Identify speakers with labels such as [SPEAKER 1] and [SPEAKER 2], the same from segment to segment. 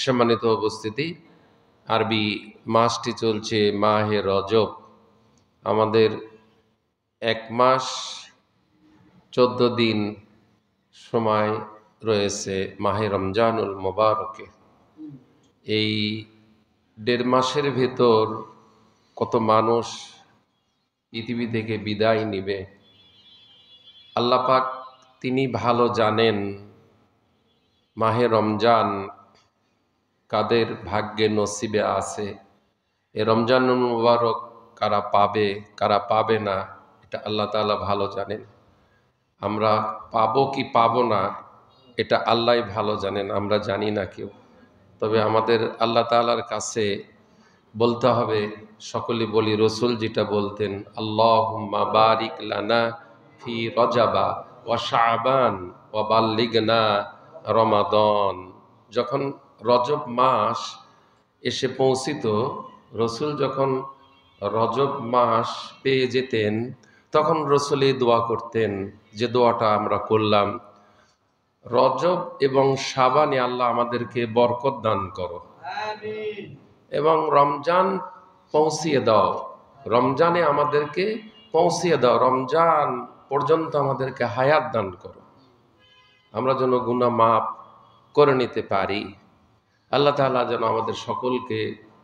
[SPEAKER 1] সম্মানিত উপস্থিতি, আরবি মাসটি চলছে মাহে রজব। আমাদের 1 মাস 14 দিন সময় রয়েছে মাহে রমজানুল মোবারকে। এই 1.5 মাসের ভেতর কত মানুষ পৃথিবী থেকে বিদায় নিবে আল্লাহ পাক তিনি ভালো জানেন। মাহে রমজান কাদের ভাগ্যে নসিবে আছে, এ রমজানুল মুবারক কারা পাবে কারা পাবে না, এটা আল্লাহ তাআলা ভালো জানেন। আমরা পাবো কি পাবো না এটা আল্লাহই ভালো জানেন, আমরা জানি না কেউ। তবে আমাদের আল্লাহ তাআলার কাছে বলতে হবে, সকলে বলি রসুল যেটা বলতেন, আল্লাহুম্মা বারিক লানা ফি রজাবা ওয়া শাবান ওয়া বাল্লিগনা রমাদান। যখন রজব মাস এসে পৌঁছিত, রসুল যখন রজব মাস পেয়ে যেতেন, তখন রসুল এই দোয়া করতেন, যে দোয়াটা আমরা করলাম, রজব এবং শাবানে আল্লাহ আমাদেরকে বরকত দান করো, এবং রমজান পৌঁছিয়ে দাও, রমজানে আমাদেরকে পৌঁছিয়ে দাও, রমজান পর্যন্ত আমাদেরকে হায়াত দান করো, আমরা যেন গুনাহ মাফ করে নিতে পারি। আল্লাহ তাআলা যেন আমাদের সকলকে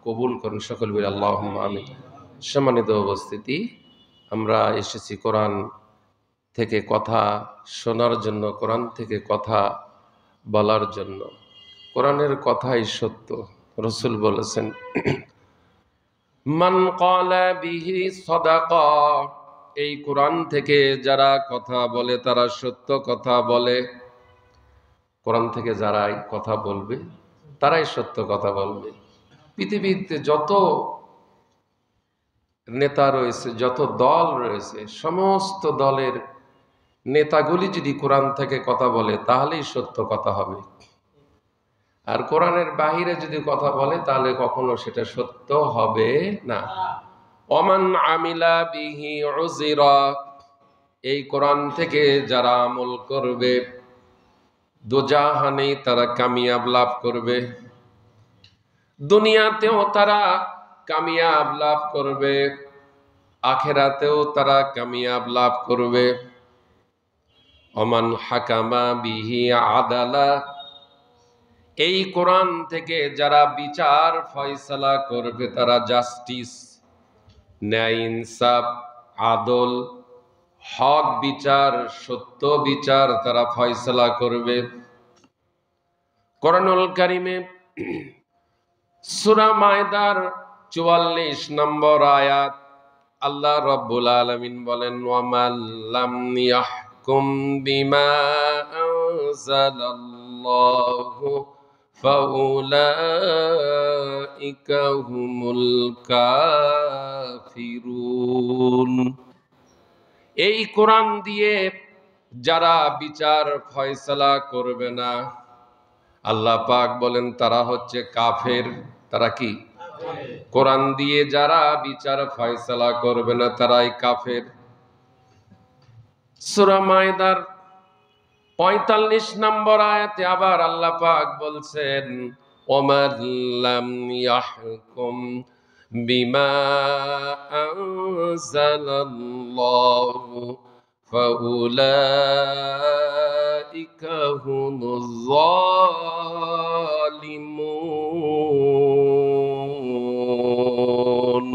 [SPEAKER 1] কবুল করেন, সকল বলি আল্লাহুম্মা আমিন। সম্মানিত উপস্থিতি, আমরা এসেছি কোরআন থেকে কথা শোনার জন্য, কোরআন থেকে কথা বলার জন্য। কোরআনের কথাই সত্য। রসুল বলেছেন, মান ক্বালা বিহি সাদাকা, এই কোরআন থেকে যারা কথা বলে তারা সত্য কথা বলে। কোরআন থেকে যারাই কথা বলবে তারাই সত্য কথা বলবে। পৃথিবীতে যত নেতা রয়েছে, যত দল রয়েছে, সমস্ত দলের নেতাগুলি যদি কোরআন থেকে কথা বলে তাহলেই সত্য কথা হবে। আর কোরআনের বাহিরে যদি কথা বলে তাহলে কখনো সেটা সত্য হবে না। ওমান আমিলা বিহি উযিরা, এই কোরআন থেকে যারা আমল করবে দোজাহানে তারা কামিয়াব লাভ করবে, দুনিয়াতেও তারা কামিয়াব লাভ করবে, আখিরাতেও তারা কামিয়াব লাভ করবে। ওমান হাকামা বিহি আদালা, এই কোরআন থেকে যারা বিচার ফয়সালা করবে, তারা জাস্টিস, ন্যায় ইনসাফ, আদল, হক বিচার, সত্য বিচার তারা ফয়সালা করবে। কোরআনুল কারীমে সূরা মায়দার 44 নম্বর আয়াত আল্লাহ রাব্বুল আলামিন বলেন, ওয়া মান লাম ইয়াহকুম বিমা আনজালাল্লাহু ফাউলাইকা হুমুল কাফিরুন। এই কোরআন দিয়ে যারা বিচার ফয়সালা করবে না, আল্লাহ পাক বলেন তারা হচ্ছে কাফের। তারা কি? কোরআন দিয়ে যারা বিচার ফয়সালা করবে না তারাই কাফের। সূরা মায়দার 45 নম্বর আয়াতে আবার আল্লাহ পাক বলছেন, ওমান লাম ইয়াহকুম বিমা আনজালাল্লাহু ফাউলাইকা হুমুয যালিমুন।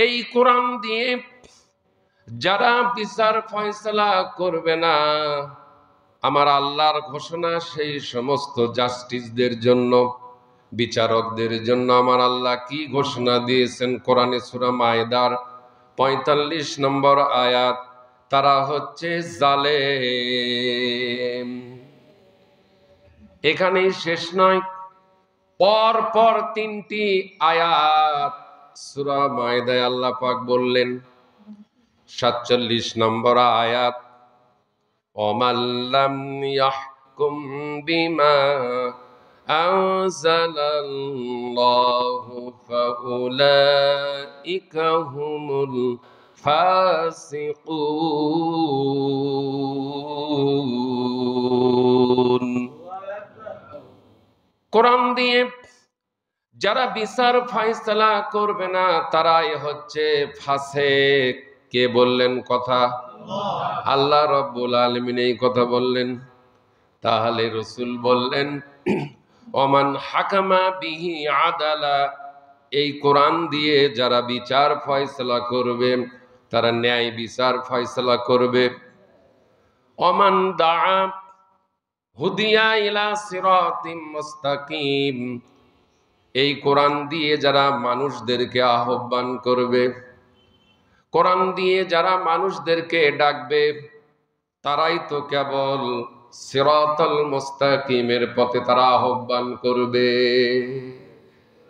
[SPEAKER 1] এই কোরআন দিয়ে যারা বিচার ফয়সালা করবে না, আমার আল্লাহর ঘোষণা সেই সমস্ত জাস্টিসদের জন্য, বিচারকদের জন্য আমার আল্লাহ কি ঘোষণা দিয়েছেন কোরআনে সূরা মায়দার 45 নম্বর আয়াত, তারা হচ্ছে জালেম। এখানেই শেষ নয়, পর পর 3টি আয়াত সূরা মায়দায় আল্লাহ পাক বললেন। 47 নম্বর আয়াত, ওমান লাম ইয়াহকুম বিমা আনজালাল্লাহু ফাউলাইকা হুমুল ফাসিকুন। কোরআন দিয়ে যারা বিচার ফায়সালা করবে না তারাই হচ্ছে ফাসেক। কে বললেন কথা? আল্লাহ রাব্বুল আলামিন এই কথা বললেন। তাহলে রাসূল বললেন ওমান হাকামা বিহি আদালা, এই কোরআন দিয়ে যারা বিচার ফয়সালা করবে তারা ন্যায় বিচার ফয়সালা করবে। ওমান দাআ হুদিয়া ইলা সিরাতিম মুস্তাকিম, এই কোরআন দিয়ে যারা মানুষদেরকে আহ্বান করবে, কোরআন দিয়ে যারা মানুষদেরকে ডাকবে, তারাই তো কেবল সিরাতাল মুস্তাকিমের পথে তারা আহ্বান করবে।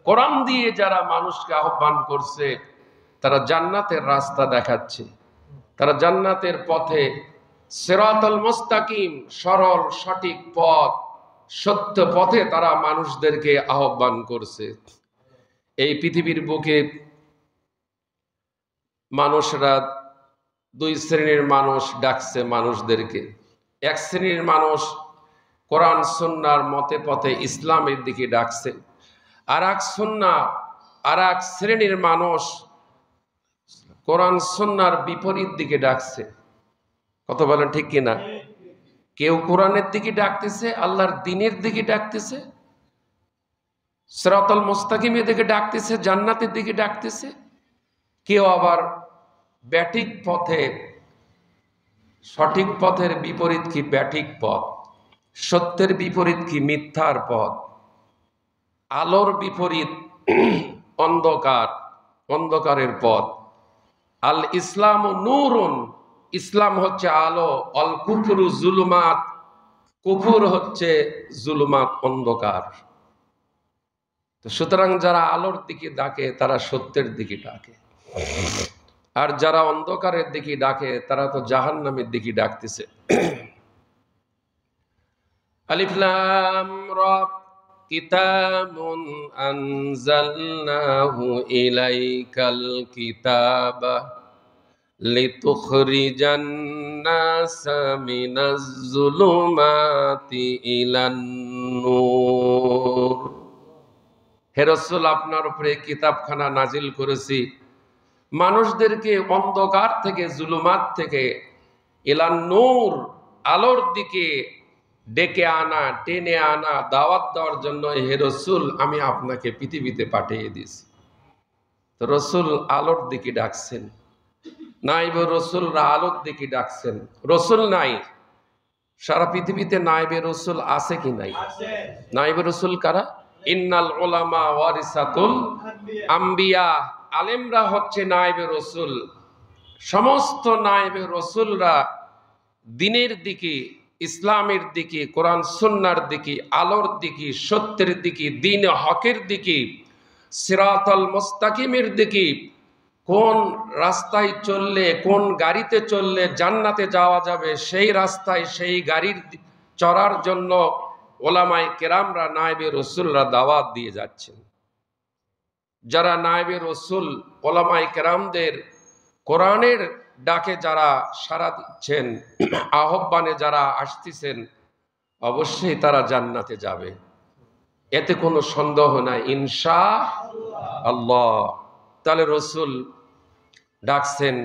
[SPEAKER 1] কোরআন দিয়ে যারা মানুষকে আহ্বান করছে তারা জান্নাতের রাস্তা দেখাচ্ছে, তারা জান্নাতের পথে সিরাতাল মুস্তাকিম, সরল সঠিক পথ, সত্য পথে তারা মানুষদেরকে আহ্বান করছে। এই পৃথিবীর বুকে মানুষরা দুই শ্রেণীর মানুষ ডাকছে মানুষদেরকে। এক শ্রেণীর মানুষ কোরআন সুন্নাহর মতে পথে ইসলামের দিকে ডাকছে, আর এক শ্রেণীর মানুষ কোরআন সুন্নাহর বিপরীত দিকে ডাকছে। কত বলেন ঠিক কিনা? কেউ কোরআনের দিকে ডাকতেছে, আল্লাহর দ্বীনের দিকে ডাকতেছে, সিরাতাল মুস্তাকিমের দিকে ডাকতেছে, জান্নাতের দিকে ডাকতেছে। কেউ আবার ব্যাঠিক পথে, সঠিক পথের বিপরীত কি ব্যাঠিক পথ, সত্যের বিপরীত কি মিথ্যার পথ, আলোর বিপরীত অন্ধকার, অন্ধকারের পথ। আল ইসলাম নূরুন, ইসলাম হচ্ছে আলো, অল কুফরু জুলুমাত, কুফর হচ্ছে জুলুমাত, অন্ধকার। তো সুতরাং যারা আলোর দিকে ডাকে তারা সত্যের দিকে ডাকে, আর যারা অন্ধকারের দিকে ডাকে তারা তো জাহান্নামের দিকে ডাকতেছে। আলিফ লাম রা, কিতাবুন আনজালনাহু ইলাইকাল কিতাবা লিতুখরিজান নাসা মিনাজ যুলুমাতি ইলান নূর। হে রাসূল, আপনার উপরে কিতাবখানা নাজিল করেছি মানুষদেরকে অন্ধকার থেকে, জুলুমাত থেকে ইলান নূর, আলোর দিকে ডেকে আনা, টেনে আনা, দাওয়াত দেওয়ার জন্য হে রাসূল আমি আপনাকে পৃথিবীতে পাঠিয়ে দিয়েছি। তো রাসূল আলোর দিকে ডাকছেন, নাইবে রাসূলরা আলোর দিকে ডাকছেন। রাসূল নাই, সারা পৃথিবীতে নাইবে রাসূল আছে কি নাই? নাইবে রাসূল কারা? ইন্নাল উলামা ওয়ারিসাতুল আম্বিয়া, আলেমরা হচ্ছে নায়েবে রসুল। সমস্ত নায়েবে রসুলরা দ্বীনের দিকে, ইসলামের দিকে, কোরআন সুন্নাহর দিকে, আলোর দিকে, সত্যের দিকে, দ্বীন হকের দিকে, সিরাতাল মুস্তাকিমের দিকে, কোন রাস্তায় চললে, কোন গাড়িতে চললে জান্নাতে যাওয়া যাবে সেই রাস্তায়, সেই গাড়ির চড়ার জন্য ওলামায়ে কেরামরা, নায়েবে রসুলরা দাওয়াত দিয়ে যাচ্ছেন। যারা নায়েবে রসুল, ওলামায়ে কেরামদের কোরআনের ডাকে যারা সাড়া দিচ্ছেন, আহ্বানে যারা আসতেছেন, অবশ্যই তারা জান্নাতে যাবে, এতে কোনো সন্দেহ নাই ইনশাআল্লাহ। তাহলে রসুল ডাকছেন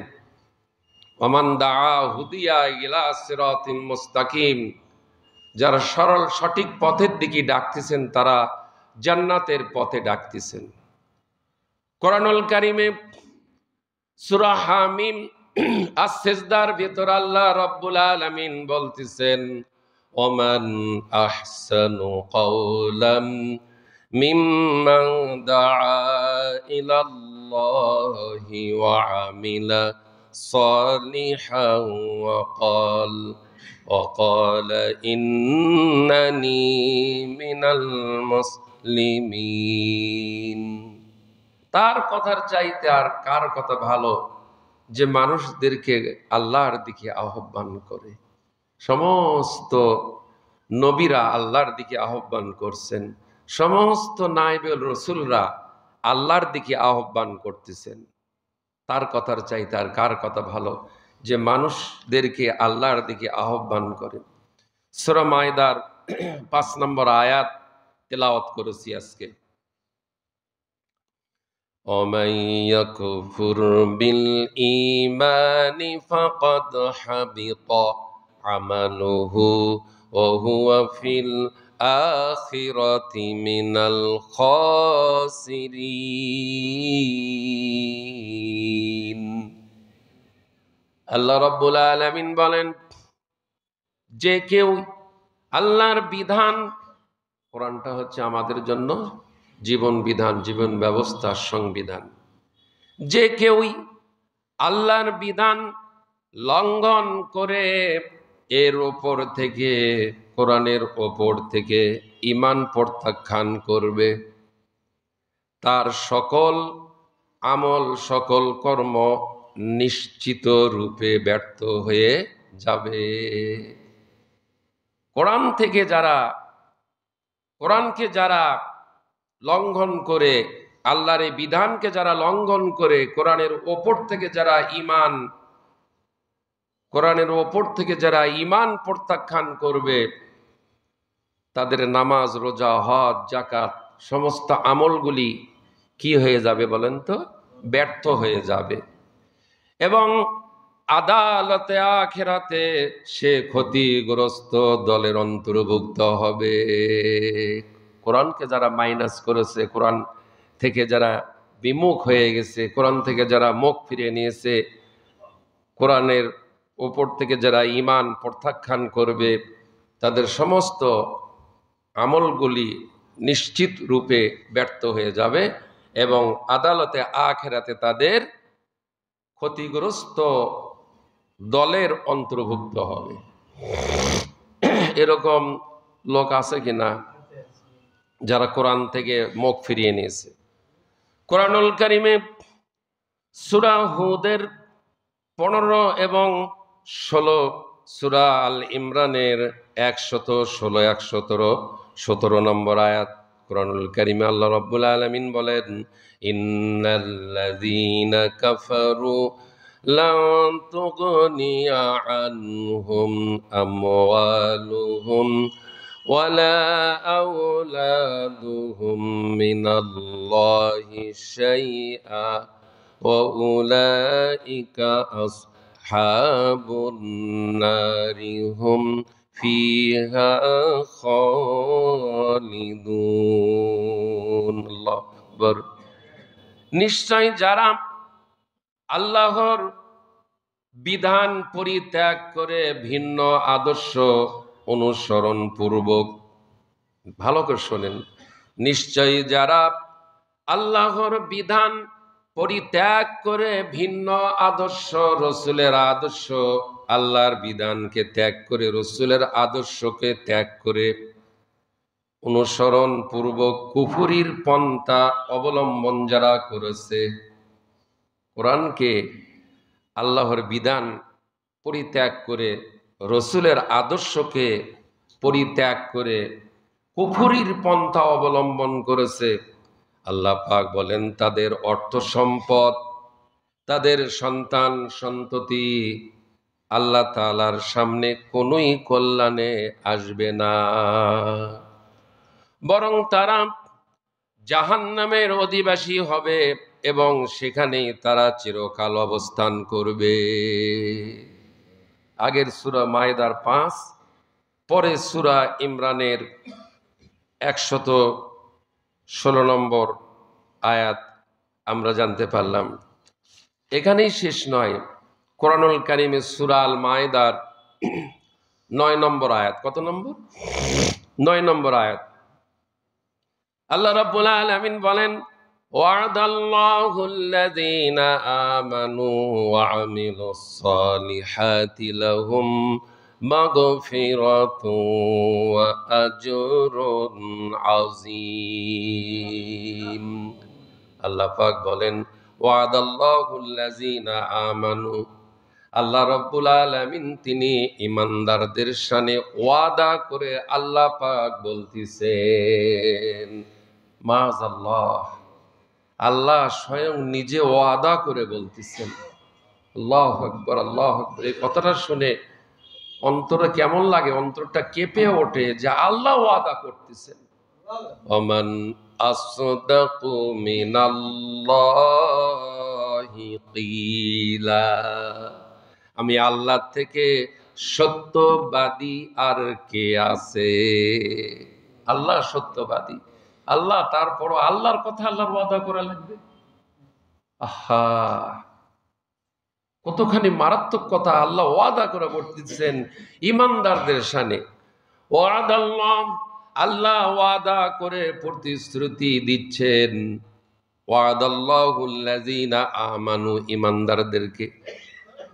[SPEAKER 1] ওমান দাআ হুদিয়া ইলা সিরাতিম মুস্তাকিম, যারা সরল সঠিক পথের দিকে ডাকতেছেন তারা জান্নাতের পথে ডাকতেছেন। কোরআনুল কারীমে সূরা হামিম আস-সিজদার ভিতর আল্লাহ রাব্বুল আলামিন বলতেছেন ওমান আহসানু কাওলাম মিম্মান দাআ ইলাল্লাহি ওয়া আমিলা সালিহান ওয়া ক্বালা ইন্নানি মিনাল মুসলিমিন। তার কথার চাইতে আর কার কথা ভালো যে মানুষদেরকে আল্লাহর দিকে আহ্বান করে। সমস্ত নবীরা আল্লাহর দিকে আহ্বান করছেন, সমস্ত নায়েবে রসুলরা আল্লাহর দিকে আহ্বান করতেছেন। তার কথার চাইতে আর কার কথা ভালো যে মানুষদেরকে আল্লাহর দিকে আহ্বান করে। সূরা মাইদার 5 নম্বর আয়াত তেলাওয়াত করেছি আজকে। ومن يكفر بالإيمان فقد حبط عمله وهو في الآخرة من الخاسرين। আল্লাহ রাব্বুল আলামিন বলেন, যে কেউ আল্লাহর বিধান, কোরআনটা হচ্ছে আমাদের জন্য জীবন বিধান, জীবন ব্যবস্থার সংবিধান, যে কেউই আল্লাহর বিধান লঙ্ঘন করে এর ওপর থেকে, কোরআনের ওপর থেকে ঈমান প্রত্যাখ্যান করবে, তার সকল আমল, সকল কর্ম নিশ্চিত রূপে ব্যর্থ হয়ে যাবে। কোরআনকে যারা লঙ্ঘন করে, আল্লাহর এই বিধানকে যারা লঙ্ঘন করে, কোরআনের ওপর থেকে যারা ঈমান প্রত্যাখ্যান করবে, তাদের নামাজ, রোজা, হজ, যাকাত সমস্ত আমলগুলি কি হয়ে যাবে বলেন তো? ব্যর্থ হয়ে যাবে। এবং আদালতে আখিরাতে সে ক্ষতিগ্রস্ত দলের অন্তর্ভুক্ত হবে। কোরআনকে যারা মাইনাস করেছে, কোরআন থেকে যারা বিমুখ হয়ে গেছে, কোরআন থেকে যারা মুখ ফিরিয়ে নিয়েছে, কোরআনের উপর থেকে যারা ঈমান প্রত্যাখ্যান করবে, তাদের সমস্ত আমলগুলি নিশ্চিত রূপে ব্যর্থ হয়ে যাবে এবং আদালতে আখিরাতে তাদের ক্ষতিগ্রস্ত দলের অন্তর্ভুক্ত হবে। এরকম লোক আছে কিনা যারা কোরআন থেকে মুখ ফিরিয়ে নিয়েছে? কোরআনুল কারীমে সূরা হুদের 15 এবং 16, সূরা আল ইমরানের 116, 117 নম্বর আয়াত কোরআনুল কারীমে আল্লাহ রাব্বুল আলামিন বলেন, ইন্নাল্লাযীনা কাফারু লান তুগনিয়া আনহুম আমওয়ালুহুম ওয়ালা আওলাদুহুম মিনাল্লাহি শাইআ ওয়া উলাইকা আসহাবুন নারি হুম ফিহা খালিদুন। আল্লাহু আকবার। নিশ্চয় যারা আল্লাহর বিধান পরিত্যাগ করে ভিন্ন আদর্শ অনুসরণ পূর্বক, ভালো করে শোনেন, নিশ্চয়ই যারা আল্লাহর বিধান পরিত্যাগ করে ভিন্ন আদর্শ, রসুলের আদর্শ, আল্লাহর বিধানকে ত্যাগ করে রসুলের আদর্শকে ত্যাগ করে অনুসরণ পূর্বক কুফরির পন্থা অবলম্বন যারা করেছে, কোরআনকে, আল্লাহর বিধান পরিত্যাগ করে রসুলের আদর্শকে পরিত্যাগ করে কুফরির পন্থা অবলম্বন করেছে, আল্লাহ পাক বলেন তাদের অর্থ সম্পদ, তাদের সন্তান সন্ততি আল্লাহ তাআলার সামনে কোনোই কল্যাণে আসবে না, বরং তারা জাহান্নামের অধিবাসী হবে এবং সেখানেই তারা চিরকাল অবস্থান করবে। আগের সূরা মায়েদার 5, পরে সূরা ইমরানের 116 নম্বর আয়াত আমরা জানতে পারলাম। এখানেই শেষ নয়, কোরআনুল কারীমে সূরা আল মায়েদার 9 নম্বর আয়াত, কত নম্বর? 9 নম্বর আয়াত, আল্লাহ রাব্বুল আলামিন বলেন, ওয়া'দাল্লাহুল্লাযীনা আমানু ওয়া আমিলুস সালিহাতি লাহুম মাগফিরাতুন ওয়া আজরুন আযীম। আল্লাহ পাক বলেন, ওয়া'দাল্লাহুল্লাযীনা আমানু, আল্লাহ রাব্বুল আলামিন তিনি ঈমানদারদের শানে ওয়াদা করে আল্লাহ পাক বলতেছেন, মাআযাল্লাহ, আল্লাহ স্বয়ং নিজে ওয়াদা করে বলতেছেন। আল্লাহু আকবার, আল্লাহু আকবার। এই কথাটা শুনে অন্তরে কেমন লাগে? অন্তরটা কেঁপে ওঠে যে আল্লাহ ওয়াদা করতেছেন। ওমান আসদাকু মিনাল্লাহি কিলা। আমি আল্লাহ থেকে সত্যবাদী আর কে আছে? আল্লাহ সত্যবাদী, আল্লাহ, তারপরও আল্লাহর কথা আল্লাহর ওয়াদা করা লাগবে। আহা, কতখানি মারাত্মক কথা আল্লাহ ওয়াদা করে বলতেছেন ইমানদারদের শানে। ওয়াদাল্লাহ, আল্লাহ ওয়াদা করে প্রতিশ্রুতি দিচ্ছেন। ওয়াদাল্লাহুল্লাযীনা আমানু, ইমানদারদেরকে।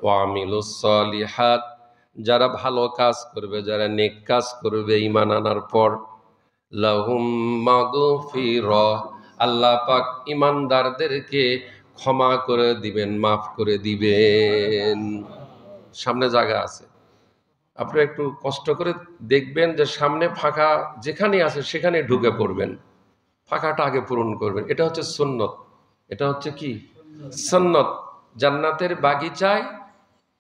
[SPEAKER 1] ওয়া আমিলুস সালিহাত, যারা ভালো কাজ করবে, যারা নেক কাজ করবে ঈমান আনার পর, লাহুম মাগফিরাহ, আল্লাহ পাক ইমানদারদেরকে ক্ষমা করে দিবেন, মাফ করে দিবেন। সামনে জায়গা আছে, আপনি একটু কষ্ট করে দেখবেন যে সামনে ফাঁকা যেখানে আছে সেখানে ঢুকে পড়বেন, ফাঁকাটা আগে পূরণ করবেন। এটা হচ্ছে সুন্নত। এটা হচ্ছে কি? সুন্নত। জান্নাতের বাগিচায়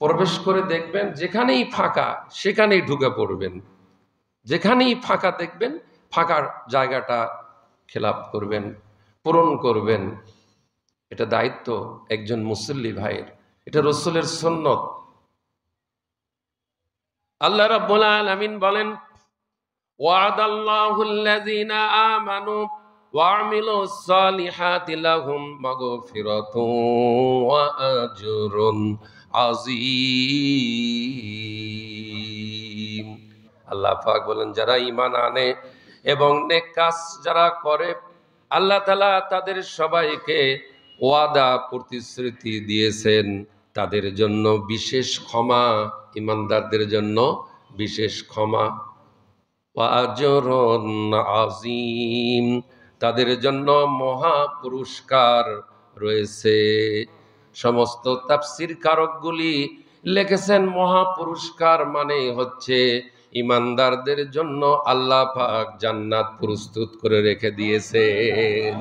[SPEAKER 1] প্রবেশ করে দেখবেন যেখানেই ফাঁকা সেখানেই ঢুকে পড়বেন। যেখানেই ফাঁকা দেখবেন ফাঁকার জায়গাটা খেলাপ করবেন, পূরণ করবেন। এটা দায়িত্ব একজন মুসল্লি ভাইয়ের, এটা রাসূলের সুন্নত। আল্লাহ রাব্বুল আলামিন বলেন, ওয়াদাল্লাহুল্লাযীনা আমানু ওয়া আমিলুস সালিহাতি লাহুম মাগফিরাতুন ওয়া আজরুন আযীম। আল্লাহ পাক বলেন, যারা ঈমান আনে এবং নেক কাজ যারা করে, আল্লাহ তাআলা তাদের সবাইকে ওয়াদা প্রতিশ্রুতি দিয়েছেন তাদের জন্য বিশেষ ক্ষমা, ঈমানদারদের জন্য বিশেষ ক্ষমা। ওয়া আজরুন আযীম, তাদের জন্য মহা পুরস্কার রয়েছে। সমস্ত তাফসীর কারকগুলি লিখেছেন মহা পুরস্কার মানে হচ্ছে ঈমানদারদের জন্য আল্লাহ পাক জান্নাত প্রস্তুত করে রেখে দিয়েছেন।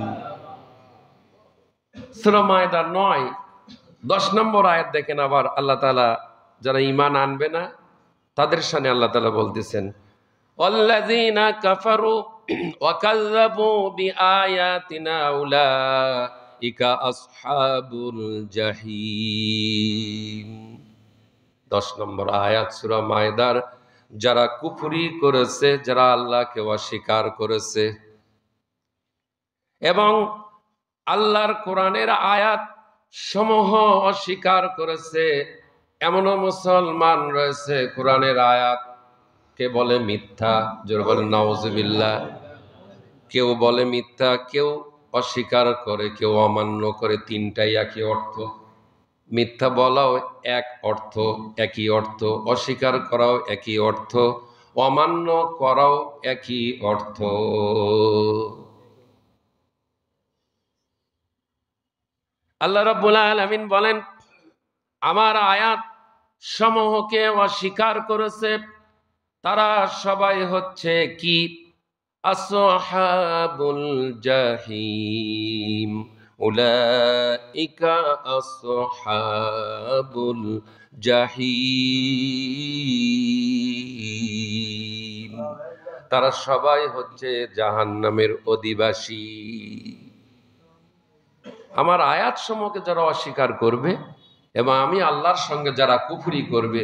[SPEAKER 1] সূরা মায়দা 9-10 নম্বর আয়াত দেখেন আবার আল্লাহ তাআলা যারা ঈমান আনবে না তাদের সামনে আল্লাহ তাআলা বলতেছেন, ওয়াল্লাযীনা কাফারু ওয়া কাযযাবু বিআয়াতিনা উলাইকা আসহাবুল জাহিম। 10 নম্বর আয়াত সূরা মায়দার, যারা কুফরি করেছে, যারা আল্লাহকে অস্বীকার করেছে এবং আল্লাহর কোরআনের আয়াত সমূহ অস্বীকার করেছে, এমনও মুসলমান রয়েছে কোরআনের আয়াত কে বলে মিথ্যা, জোর বলে নাউজুবিল্লাহ। কেউ বলে মিথ্যা, কেউ অস্বীকার করে, কেউ অমান্য করে, তিনটাই একই অর্থ। মিথ্যা বলাও এক অর্থ, একই অর্থ, অস্বীকার করাও একই অর্থ, অমান্য করাও একই অর্থ। আল্লাহ রাব্বুল আলামিন বলেন, আমার আয়াত সমূহকে অস্বীকার করেছে তারা সবাই হচ্ছে কি? আসহাবুল জাহিম, উলাইকা আসহাবুল জাহিম, তারা সবাই হচ্ছে জাহান্নামের অধিবাসী। আমার আয়াত সমূহকে যারা অস্বীকার করবে এবং আমি আল্লাহর সঙ্গে যারা কুফরি করবে,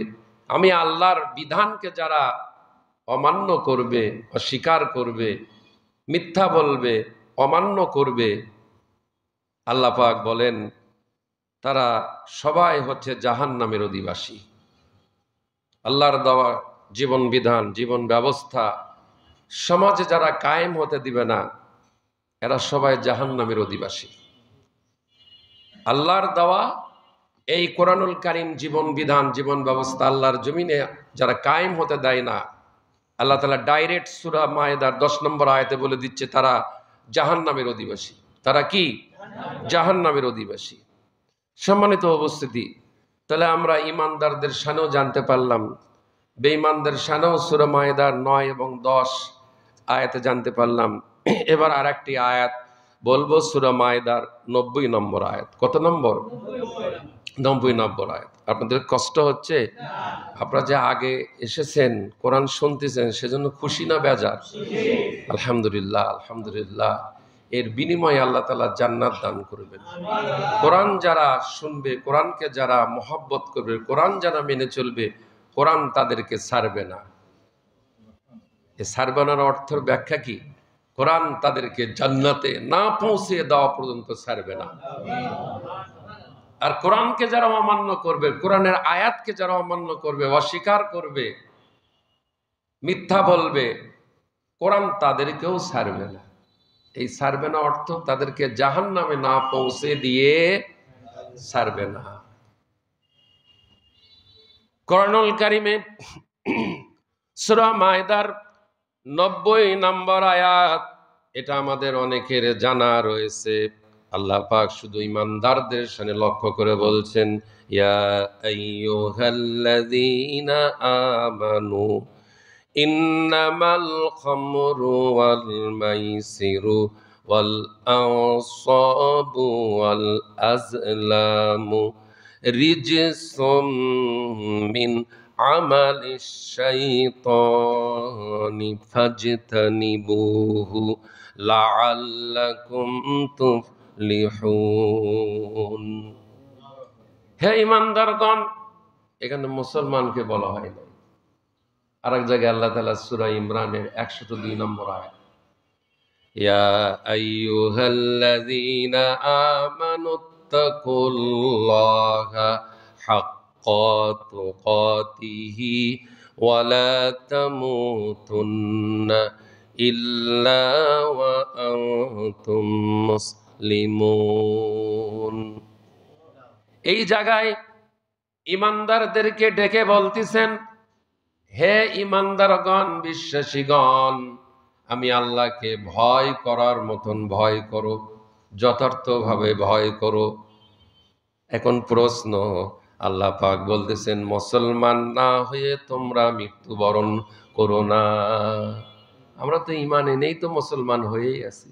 [SPEAKER 1] আমি আল্লাহর বিধানকে যারা অমান্য করবে, অস্বীকার করবে, মিথ্যা বলবে, অমান্য করবে, আল্লাহ পাক বলেন তারা সবাই হচ্ছে জাহান্নামের অধিবাসী। আল্লাহর দেওয়া জীবন বিধান, জীবন ব্যবস্থা সমাজে যারা কায়েম হতে দিবে না, এরা সবাই জাহান্নামের অধিবাসী। আল্লাহর দেওয়া এই কোরআনুল কারীম জীবন বিধান, জীবন ব্যবস্থা আল্লাহর জমিনে যারা কায়েম হতে দেয় না, আল্লাহ তাআলা ডাইরেক্ট সূরা মায়েদার 10 নম্বর আয়াতে বলে দিচ্ছে তারা জাহান্নামের অধিবাসী। তারা কি? জাহান্নামের অধিবাসী। সম্মানিত উপস্থিতি, তাহলে আমরা ঈমানদারদের শানেও জানতে পারলাম, বেঈমানদের শানেও সূরা মায়েদার 9 এবং 10 আয়াতে জানতে পারলাম। এবার আরেকটি আয়াত বলবো, সূরা মায়েদার 90 নম্বর আয়াত। কত নম্বর? 90 আয়াত। আপনাদের কষ্ট হচ্ছে? আপনারা যে আগে এসেছেন, কোরআন শুনতেছেন, সেজন্য খুশি না বেজার? আলহামদুলিল্লাহ, আলহামদুলিল্লাহ। এর বিনিময়ে আল্লাহ তাআলা জান্নাত দান করবেন। কোরআন যারা শুনবে, কোরআনকে যারা মহব্বত করবে, কোরআন যারা মেনে চলবে, কোরআন তাদেরকে ছাড়বে না। এ ছাড়বে না অর্থের ব্যাখ্যা কি? কোরআন তাদেরকে জান্নাতে না পৌঁছে দেওয়া পর্যন্ত ছাড়বে না। আর কোরআনকে যারা অমান্য করবে, কোরআনের আয়াতকে যারা অমান্য করবে, অস্বীকার করবে, মিথ্যা বলবে, কোরআন তাদেরকেও ছাড়বে না। এই ছাড়বে না অর্থ তাদেরকে জাহান্নামে না পৌঁছে দিয়ে ছাড়বে না। কোরআনুল কারীমে সূরা মায়দার 90 নম্বর আয়াত, এটা আমাদের অনেকের জানা রয়েছে। আল্লাহ পাক শুধু ইমানদারদের সামনে লক্ষ্য করে বলছেন, ইয়া আইয়ুহাল্লাযীনা আমানু ইন্নামাল খামরু ওয়াল মাইসিরু ওয়াল আনসাবু ওয়াল আজলামু রিজসুম মিন আমালিশ শাইতানি ফাজতানিবুহু লাআল্লাকুম তুফলিহুন। হে ঈমানদারগণ, এখানে মুসলমানকে বলা হয় না। আরেক জায়গায় আল্লাহ তাআলা সূরা ইমরানের 102 নম্বর আয়াত, ইয়া আইয়ুহাল্লাযীনা আমানুত্তাকুল্লাহা হাক্কা তুকাতিহি ওয়া লা তামুতুন্না ইল্লা ওয়া আনতুম মুসলিমুন। এই জায়গায় ইমানদারদেরকে ডেকে বলতেছেন, হে ইমানদারগণ, বিশ্বাসীগণ, আমি আল্লাহকে ভয় করার মতন ভয় করো, যথার্থভাবে ভয় করো। এখন প্রশ্ন, আল্লাহ পাক বলতেছেন মুসলমান না হয়ে তোমরা মৃত্যুবরণ করো না। আমরা তো ঈমান এনেই তো মুসলমান হয়েই আছি।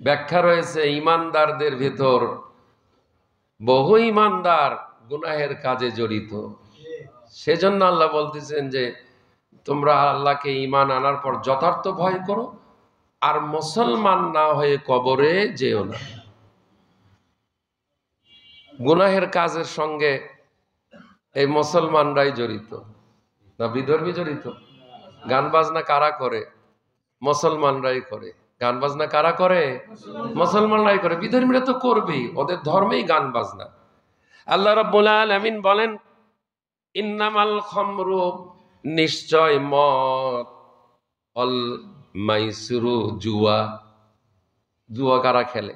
[SPEAKER 1] ব্যাখ্যা রয়েছে, ঈমানদারদের ভেতর বহু ঈমানদার গুনাহের কাজে জড়িত। সেজন্য আল্লাহ বলতেছেন যে তোমরা আল্লাহকে ঈমান আনার পর যথার্থ ভয় করো, আর মুসলমান না হয়ে কবরে যেও না। গুনাহের কাজের সঙ্গে এই মুসলমানরাই জড়িত না বিধর্মী জড়িত? গান বাজনা কারা করে? মুসলমানরাই করে। গান বাজনা কারা করে? মুসলমানরাই করে। বিধর্মীরা তো করবেই, ওদের ধর্মেই গান বাজনা। আল্লাহ রাব্বুল আলামিন বলেন, ইন্নামাল খামরু, নিশ্চয় মদ, অল মাইসিরু, জুয়া। জুয়া কারা খেলে?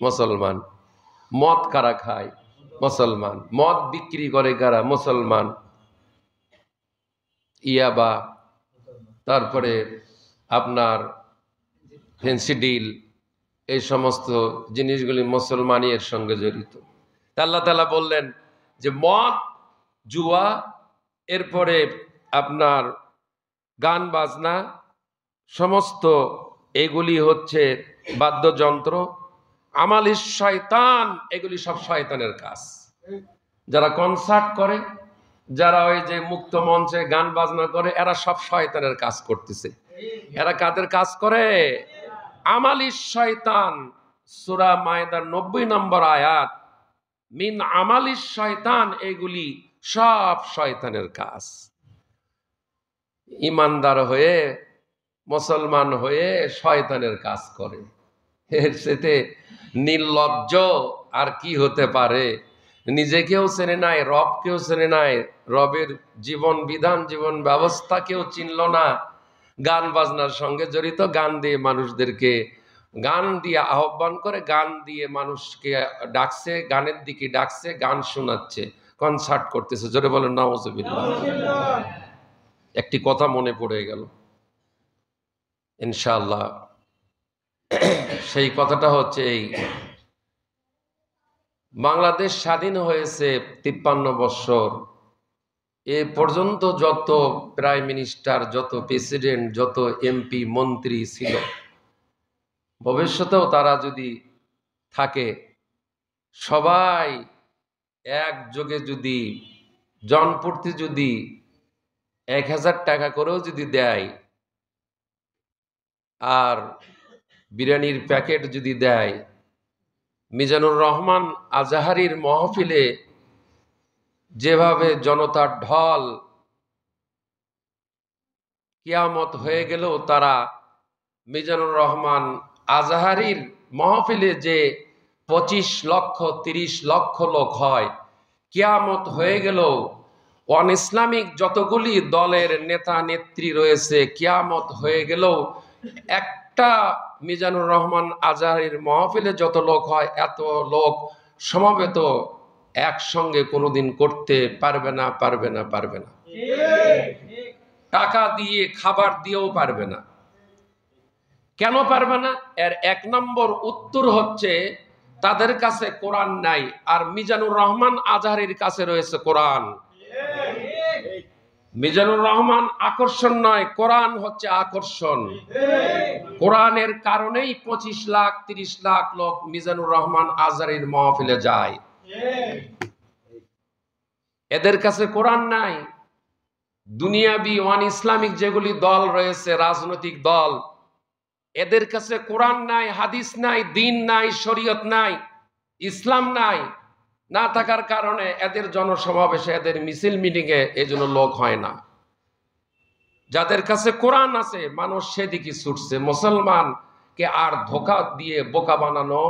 [SPEAKER 1] মুসলমান। মদ কারা খায়? মুসলমান। মদ বিক্রি করে কারা? মুসলমান। ইয়াবা, তারপরে আপনার ফেন্সিডিল, এই সমস্ত জিনিসগুলি মুসলমানই এর সঙ্গে জড়িত। আল্লাহ তাআলা বললেন যে মদ, জুয়া, এরপরে আপনার গান বাজনা, সমস্ত এগুলি হচ্ছে বাদ্যযন্ত্র, আমালিশ শয়তান, এগুলি সব শয়তানের কাজ। যারা কনসার্ট করে, যারা ওই যে মুক্ত মঞ্চে গান বাজনা করে, এরা সব শয়তানের কাজ করতেছে। এরা কাদের কাজ করে? আমালিশ শয়তান। সূরা মায়দার 90 নম্বর আয়াত, মিন আমালিশ শয়তান, এগুলি সব শয়তানের কাজ। ইমানদার হয়ে, মুসলমান হয়ে শয়তানের কাজ করে, এর সাথে নির্লজ্জ আর কি হতে পারে? নিজেকেও চেনে নাই, রবকেও চেনে নাই, রবের জীবন বিধান, জীবন ব্যবস্থা কেউ চিনল না। গান বাজনার সঙ্গে জড়িত, গান দিয়ে মানুষদেরকে, গান দিয়ে আহ্বান করে, গান দিয়ে মানুষকে ডাকছে, গানের দিকে ডাকছে, গান শোনাচ্ছে, কনসার্ট করতেছে। জোরে বলেন নাউজুবিল্লাহ। একটি কথা মনে পড়ে গেল, ইনশাআল্লাহ। সেই কথাটা হচ্ছে এই, বাংলাদেশ স্বাধীন হয়েছে 53 বৎসর। এ পর্যন্ত যত প্রাইম মিনিস্টার, যত প্রেসিডেন্ট, যত এমপি মন্ত্রী ছিল, ভবিষ্যতেও তারা যদি থাকে, সবাই একযোগে যদি জনপ্রতি যদি 1000 টাকা করেও যদি দেয়, আর বিরিয়ানির প্যাকেট যদি দেয়, মিজানুর রহমান আজাহারির মাহফিলে যেভাবে জনতার ঢল, কিয়ামত হয়ে গেলেও তারা মিজানুর রহমান আজাহারির মাহফিলে যে 25 লক্ষ 30 লক্ষ লোক হয়, কিয়ামত হয়ে গেলেও অন ইসলামিক যতগুলি দলের নেতা নেত্রী রয়েছে, কিয়ামত হয়ে গেলেও একটা মিজানুর রহমান আজাহারির মাহফিলে যত লোক হয়, এত লোক সমবেত একসঙ্গে কোনোদিন করতে পারবে না, পারবে না, পারবে না। টাকা দিয়ে খাবার দিয়েও পারবে না। কেন পারবে না? এর 1 নম্বর উত্তর হচ্ছে তাদের কাছে কোরআন নাই, আর মিজানুর রহমান আজাহারির কাছে রয়েছে কোরআন। মিজানুর রহমান আকর্ষণ নয়, কোরআন হচ্ছে আকর্ষণ। কোরআনের কারণেই 25 লাখ 30 লাখ লোক মিজানুর রহমান আজাহারির মাহফিলে যায়। এদের কাছে কোরআন নাই। দুনিয়াবি ওয়ান ইসলামিক যেগুলি দল রয়েছে, রাজনৈতিক দল, এদের কাছে কোরআন নাই, হাদিস নাই, দিন নাই, শরীয়ত নাই, ইসলাম নাই। না থাকার কারণে এদের জনসমাবেশে, এদের মিছিল মিটিংয়ে এজন্য লোক হয় না। যাদের কাছে কোরআন আছে, মানুষ সেদিকে ছুটছে। মুসলমানকে আর ধোঁকা দিয়ে বোকা বানানো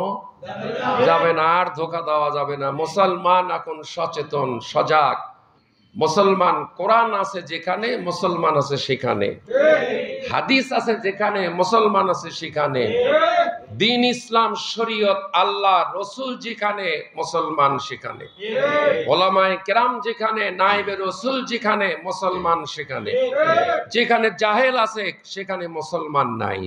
[SPEAKER 1] যাবে না, আর ধোঁকা দেওয়া যাবে না। মুসলমান এখন সচেতন, সজাগ। মুসলমান, কোরআন আছে যেখানে, মুসলমান আছে সেখানে। হাদিস আছে যেখানে, মুসলমান আছে সেখানে। দিন, ইসলাম, শরীয়ত, আল্লাহ, রসুল যেখানে, মুসলমান সেখানে। ওলামায়ে কেরাম যেখানে, নায়েবে রসুল যেখানে, মুসলমান সেখানে। যেখানে জাহেল আছে সেখানে মুসলমান নাই।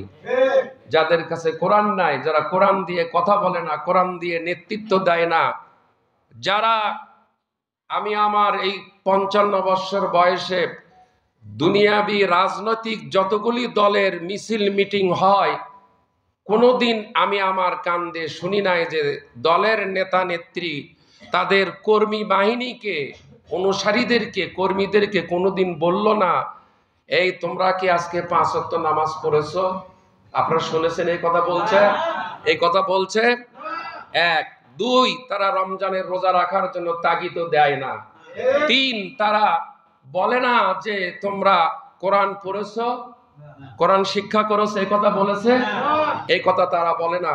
[SPEAKER 1] যাদের কাছে কোরআন নাই, যারা কোরআন দিয়ে কথা বলে না, কোরআন দিয়ে নেতৃত্ব দেয় না, যারা, আমি আমার এই 55 বছর বয়সে দুনিয়াবি রাজনৈতিক যতগুলি দলের মিছিল মিটিং হয়, কোনোদিন আমি আমার কান দিয়ে শুনি নাই যে দলের নেতা নেত্রী তাদের কর্মী বাহিনীকে, অনুসারীদেরকে, কর্মীদেরকে কোনোদিন বলল না, এই তোমরা কি আজকে 5 ওয়াক্ত নামাজ পড়েছো? আপনারা শুনেছেন এই কথা বলছে? এই কথা বলছে? 1 2, তারা রমজানের রোজা রাখার জন্য তাগিদ দেয় না। 3, তারা বলে না যে তোমরা কোরআন পড়েছো, কোরআন শিক্ষা করেছো, এই কথা বলেছে? এই কথা তারা বলে না।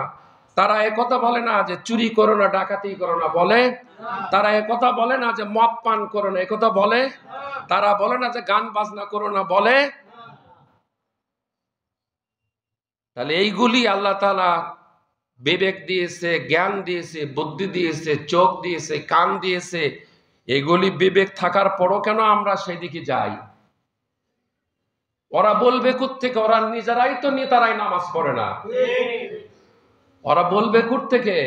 [SPEAKER 1] তারা এই কথা বলে না যে চুরি করো না, ডাকাতি করো না, বলে? তারা এই কথা বলে না যে মদ পান করো না, এই কথা বলে? তারা বলে না যে গান বাজনা করো না, বলে? তাহলে এইগুলি আল্লাহ তাআলা বিবেক দিয়েছে, জ্ঞান দিয়েছে, বুদ্ধি দিয়েছে, চোখ দিয়েছে, কান দিয়েছে। এগুলি বিবেক থাকার পরও কেন আমরা সেদিকে যাই? ওরা বলবে কোত্থেকে? ওরা নিজেরাই তো নেতারাই নামাজ পড়ে না। ওরা বলবে কোত্থেকে?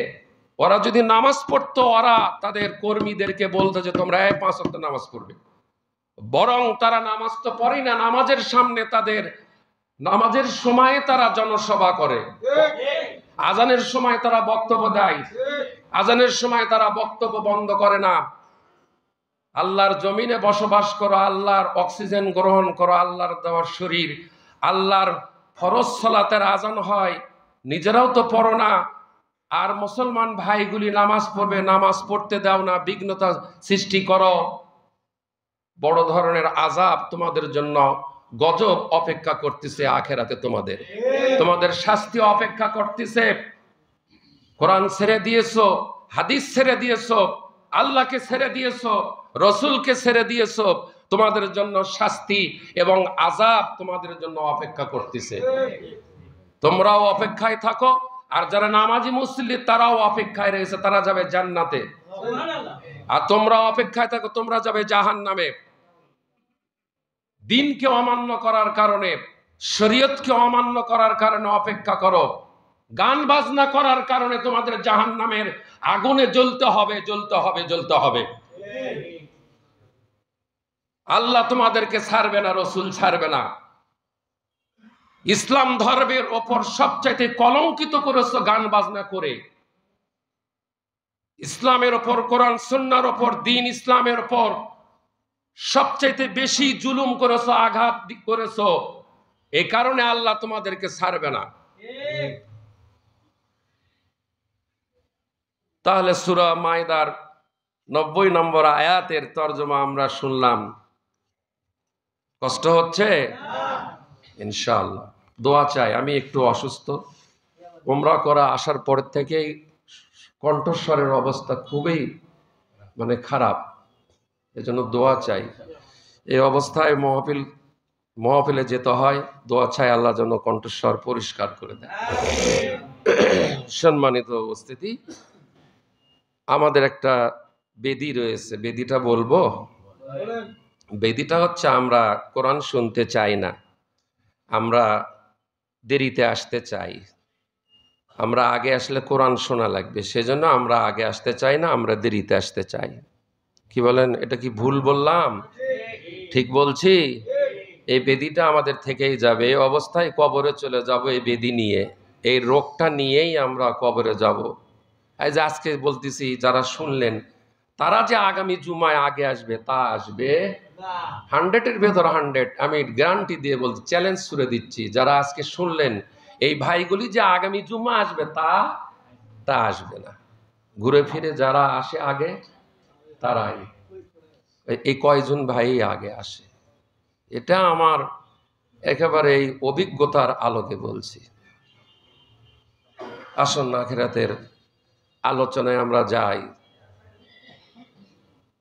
[SPEAKER 1] ওরা যদি নামাজ পড়তো, ওরা তাদের কর্মীদেরকে বলতো যে তোমরা 5 ওয়াক্ত নামাজ পড়বে। বরং তারা নামাজ তো পড়েই না। নামাজের সামনে তাদের, নামাজের সময়ে তারা জনসভা করে, আজানের সময় তারা বক্তব্য দেয়, আজানের সময় তারা বক্তব্য বন্ধ করে না। আল্লাহর জমিনে বসবাস করো, আল্লাহর অক্সিজেন গ্রহণ করো, আল্লাহর দেওয়ার শরীর, আল্লাহর ফরজ সালাতের আজান হয়, নিজেরাও তো পড়ো না। আর মুসলমান ভাইগুলি নামাজ পড়বে, নামাজ পড়তে দাও না, বিঘ্নতা সৃষ্টি করো। বড় ধরনের আযাব তোমাদের জন্য, গজব অপেক্ষা করতেছে আখেরাতে। তোমাদের শাস্তি অপেক্ষা করতেছে। কোরআন ছেড়ে দিয়েছো, হাদিস ছেড়ে দিয়েছো, আল্লাহকে ছেড়ে দিয়েছো, রসুলকে ছেড়ে দিয়েছো, তোমাদের জন্য শাস্তি এবং আযাব তোমাদের জন্য অপেক্ষা করতেছে। তোমরাও অপেক্ষায় থাকো, আর যারা নামাজি মুসল্লি তারাও অপেক্ষায় রয়েছে, তারা যাবে জান্নাতে। আর তোমরা অপেক্ষায় থাকো, তোমরা যাবে জাহান্নামে। দিনকে অমান্য করার কারণে, শরীয়তকে অমান্য করার কারণে অপেক্ষা করো। গান বাজনা করার কারণে তোমাদের জাহান্নামের আগুনে জ্বলতে হবে, জ্বলতে হবে, জ্বলতে হবে। আল্লাহ তোমাদেরকে ছাড়বে না, রসুল ছাড়বে না। ইসলাম ধর্মের ওপর সবচাইতে কলঙ্কিত করেছো গান বাজনা করে। ইসলামের ওপর, কোরআন সুন্নাহর ওপর, দ্বীন ইসলামের ওপর সবচাইতে বেশি জুলুম করেছো, আঘাত করেছো, এই কারণে আল্লাহ তোমাদেরকে ছাড়বে না। তাহলে সূরা মাইদার 90 নম্বর আয়াতের তরজমা আমরা শুনলাম। কষ্ট হচ্ছে? ইনশাআল্লাহ দোয়া চাই। আমি একটু অসুস্থ, উমরা করা আসার পর থেকেই কণ্ঠস্বরের অবস্থা খুবই খারাপ, এজন্য দোয়া চাই। এই অবস্থায় মহফিলে যেতে হয়, দোয়া চাই আল্লাহ যেন কণ্ঠস্বর পরিষ্কার করে দেয়। সম্মানিত উপস্থিতি, আমাদের একটা বেদি রয়েছে, বেদিটা বলবো? বেদিটা হচ্ছে আমরা কোরআন শুনতে চাই না, আমরা দেরিতে আসতে চাই। আমরা আগে আসলে কোরআন শোনা লাগবে, সেজন্য আমরা আগে আসতে চাই না, আমরা দেরিতে আসতে চাই। কি বলেন, এটা কি ভুল বললাম? ঠিক বলছি? এই বেদিটা আমাদের থেকেই যাবে, এই অবস্থায় কবরে চলে যাব এই বেদি নিয়ে, এই রোগটা নিয়েই আমরা কবরে যাব। এই যে আজকে বলতেছি, যারা শুনলেন তারা যে আগামী জুমায় আগে আসবে তা আসবে 100-এর ভেতর 100, আমি গ্যারান্টি দিয়ে বলছি, চ্যালেঞ্জ ছুড়ে দিচ্ছি। যারা আজকে শুনলেন এই ভাইগুলি যে আগামী জুমা আসবে তা আসবে না। ঘুরে ফিরে যারা আসে আগে তারাই, এই কয়জন ভাই আগে আসে। এটা আমার একেবারে এই অভিজ্ঞতার আলোকে বলছি। আসুন আখিরাতের আলোচনায় আমরা যাই।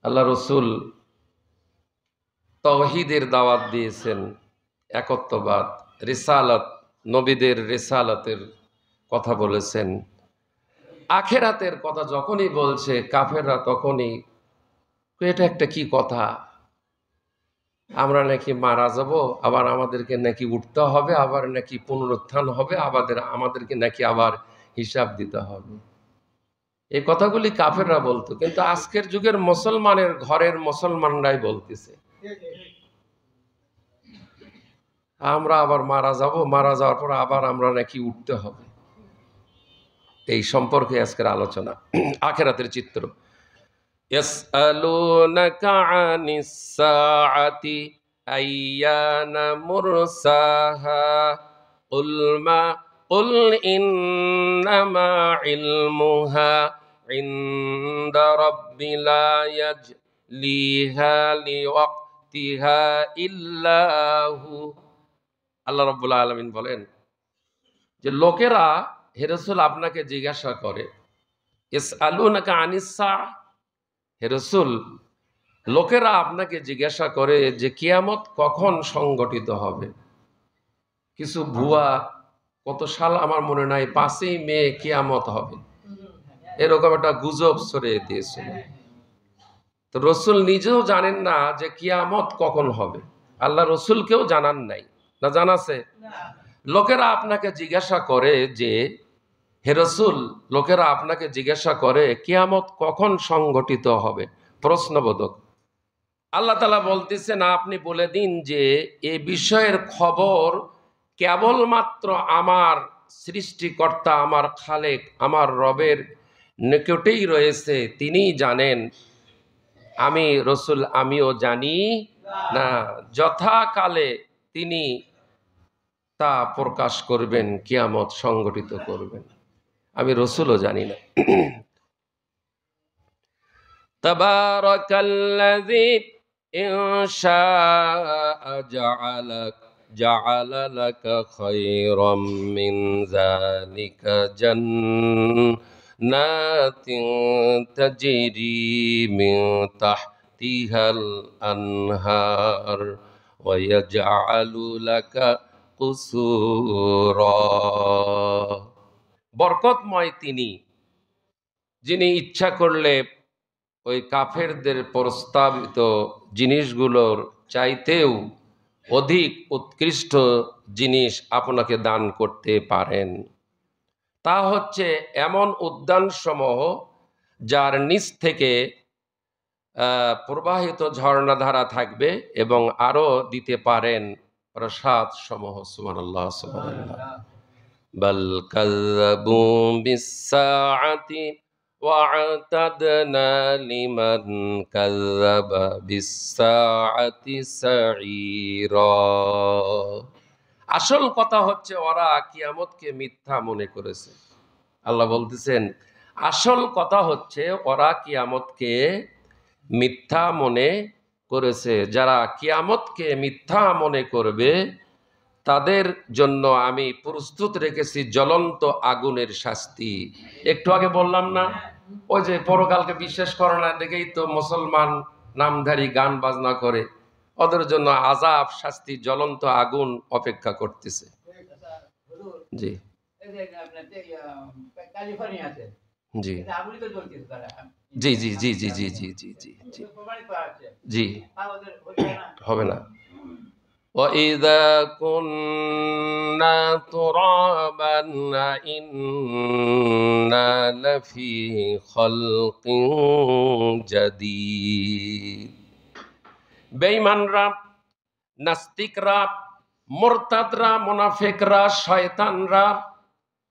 [SPEAKER 1] আল্লাহ রসুল তাওহীদের দাওয়াত দিয়েছেন, একত্ববাদ, রিসালাত, নবীদের রিসালাতের কথা বলেছেন। আখিরাতের কথা যখনই বলছে কাফেররা তখনই, এটা একটা কি কথা, আমরা নাকি মারা যাব, আবার আমাদেরকে নাকি উঠতে হবে, আবার নাকি পুনরুত্থান হবে, আমাদেরকে নাকি আবার হিসাব দিতে হবে। এই কথাগুলি কাফেররা বলতো, কিন্তু আজকের যুগের মুসলমানের ঘরের মুসলমানরাই বলতেছে আমরা আবার মারা যাব, মারা যাওয়ার পর আবার আমরা নাকি উঠতে হবে। এই সম্পর্কে আজকের আলোচনা, আখিরাতের চিত্র। ইয়াসআলুনাকা আনিস সাআতি আইয়ানা মুরসাহা কুল ইন্নামা ইলমুহা ইনদা রাব্বি লা ইয়াজলিহা লিওয়াক্তিহা ইল্লাহু। আল্লাহ রাব্বুল আলামিন বলেন যে লোকেরা, হে রাসূল, আপনাকে জিজ্ঞাসা করে, ইয়াসআলুনাকা আনিস সাআ, হে রাসূল, লোকেরা আপনাকে জিজ্ঞাসা করে যে কিয়ামত কখন সংগঠিত হবে। কিছু ভুয়া, কত সাল আমার মনে নাই, 5ই মে কিয়ামত হবে, এরকম একটা গুজব ছড়িয়ে দিয়েছিল। তো রসুল নিজেও জানেন না যে কিয়ামত কখন হবে, আল্লাহ রসুলকেও জানান নাই, না জানাছে? লোকেরা আপনাকে জিজ্ঞাসা করে যে, হে রসুল, লোকেরা আপনাকে জিজ্ঞাসা করে কিয়ামত কখন সংগঠিত হবে, প্রশ্নবোধক। আল্লাহ তাআলা বলতেছেন, আপনি বলে দিন যে এই বিষয়ের খবর কেবলমাত্র আমার সৃষ্টিকর্তা, আমার খালেক, আমার রবের নিকটেই রয়েছে, তিনিই জানেন। আমি রসুল, আমিও জানি না। যথাকালে তিনি তা প্রকাশ করবেন, কিয়ামত সংগঠিত করবেন, আমি রসুলও জানি না। তাবারাকাল্লাযী ইন শাআ জাআলা লাকা খায়রাম মিন যালিকা জান্নাতিন তাজরি মিন তাহতিহাল আনহার ওয়া ইয়াজআলু লাকা কুসুরা। বরকতময় তিনি, যিনি ইচ্ছা করলে ওই কাফেরদের প্রস্তাবিত জিনিসগুলোর চাইতেও অধিক উৎকৃষ্ট জিনিস আপনাকে দান করতে পারেন। তা হচ্ছে এমন উদ্যানসমূহ যার নিচ থেকে প্রবাহিত ঝর্ণাধারা থাকবে, এবং আরো দিতে পারেন প্রসাদ সমূহ। সুবহানাল্লাহ, সুবহানাল্লাহ। বাল কাযযাবু বিস-সাআতি وأعتدنا لمن كذب بالساعة سعيرا। আসল কথা হচ্ছে ওরা কিয়ামতকে মিথ্যা মনে করেছে। আল্লাহ বলতেছেন আসল কথা হচ্ছে ওরা কিয়ামতকে মিথ্যা মনে করেছে। যারা কিয়ামতকে মিথ্যা মনে করবে তাদের জন্য আমি প্রস্তুত রেখেছি জ্বলন্ত আগুনের শাস্তি। একটু আগে বললাম না, ওই যে পরকালকে বিশ্বাস করে না দেখেই তো মুসলমান নামধারী গান বাজনা করে, ওদের জন্য আযাব শাস্তি জ্বলন্ত আগুন অপেক্ষা করতেছে। জি জি জি জি জি জি জি জি জি জি জি জি হবে না। وَإِذَا كُنَّا تُرَابًا إِنَّا لَفِي خَلْقٍ جَدِيدٍ। বেঈমানরা, নাস্তিকরা, মুরতাদরা, মুনাফিকরা, শয়তানরা,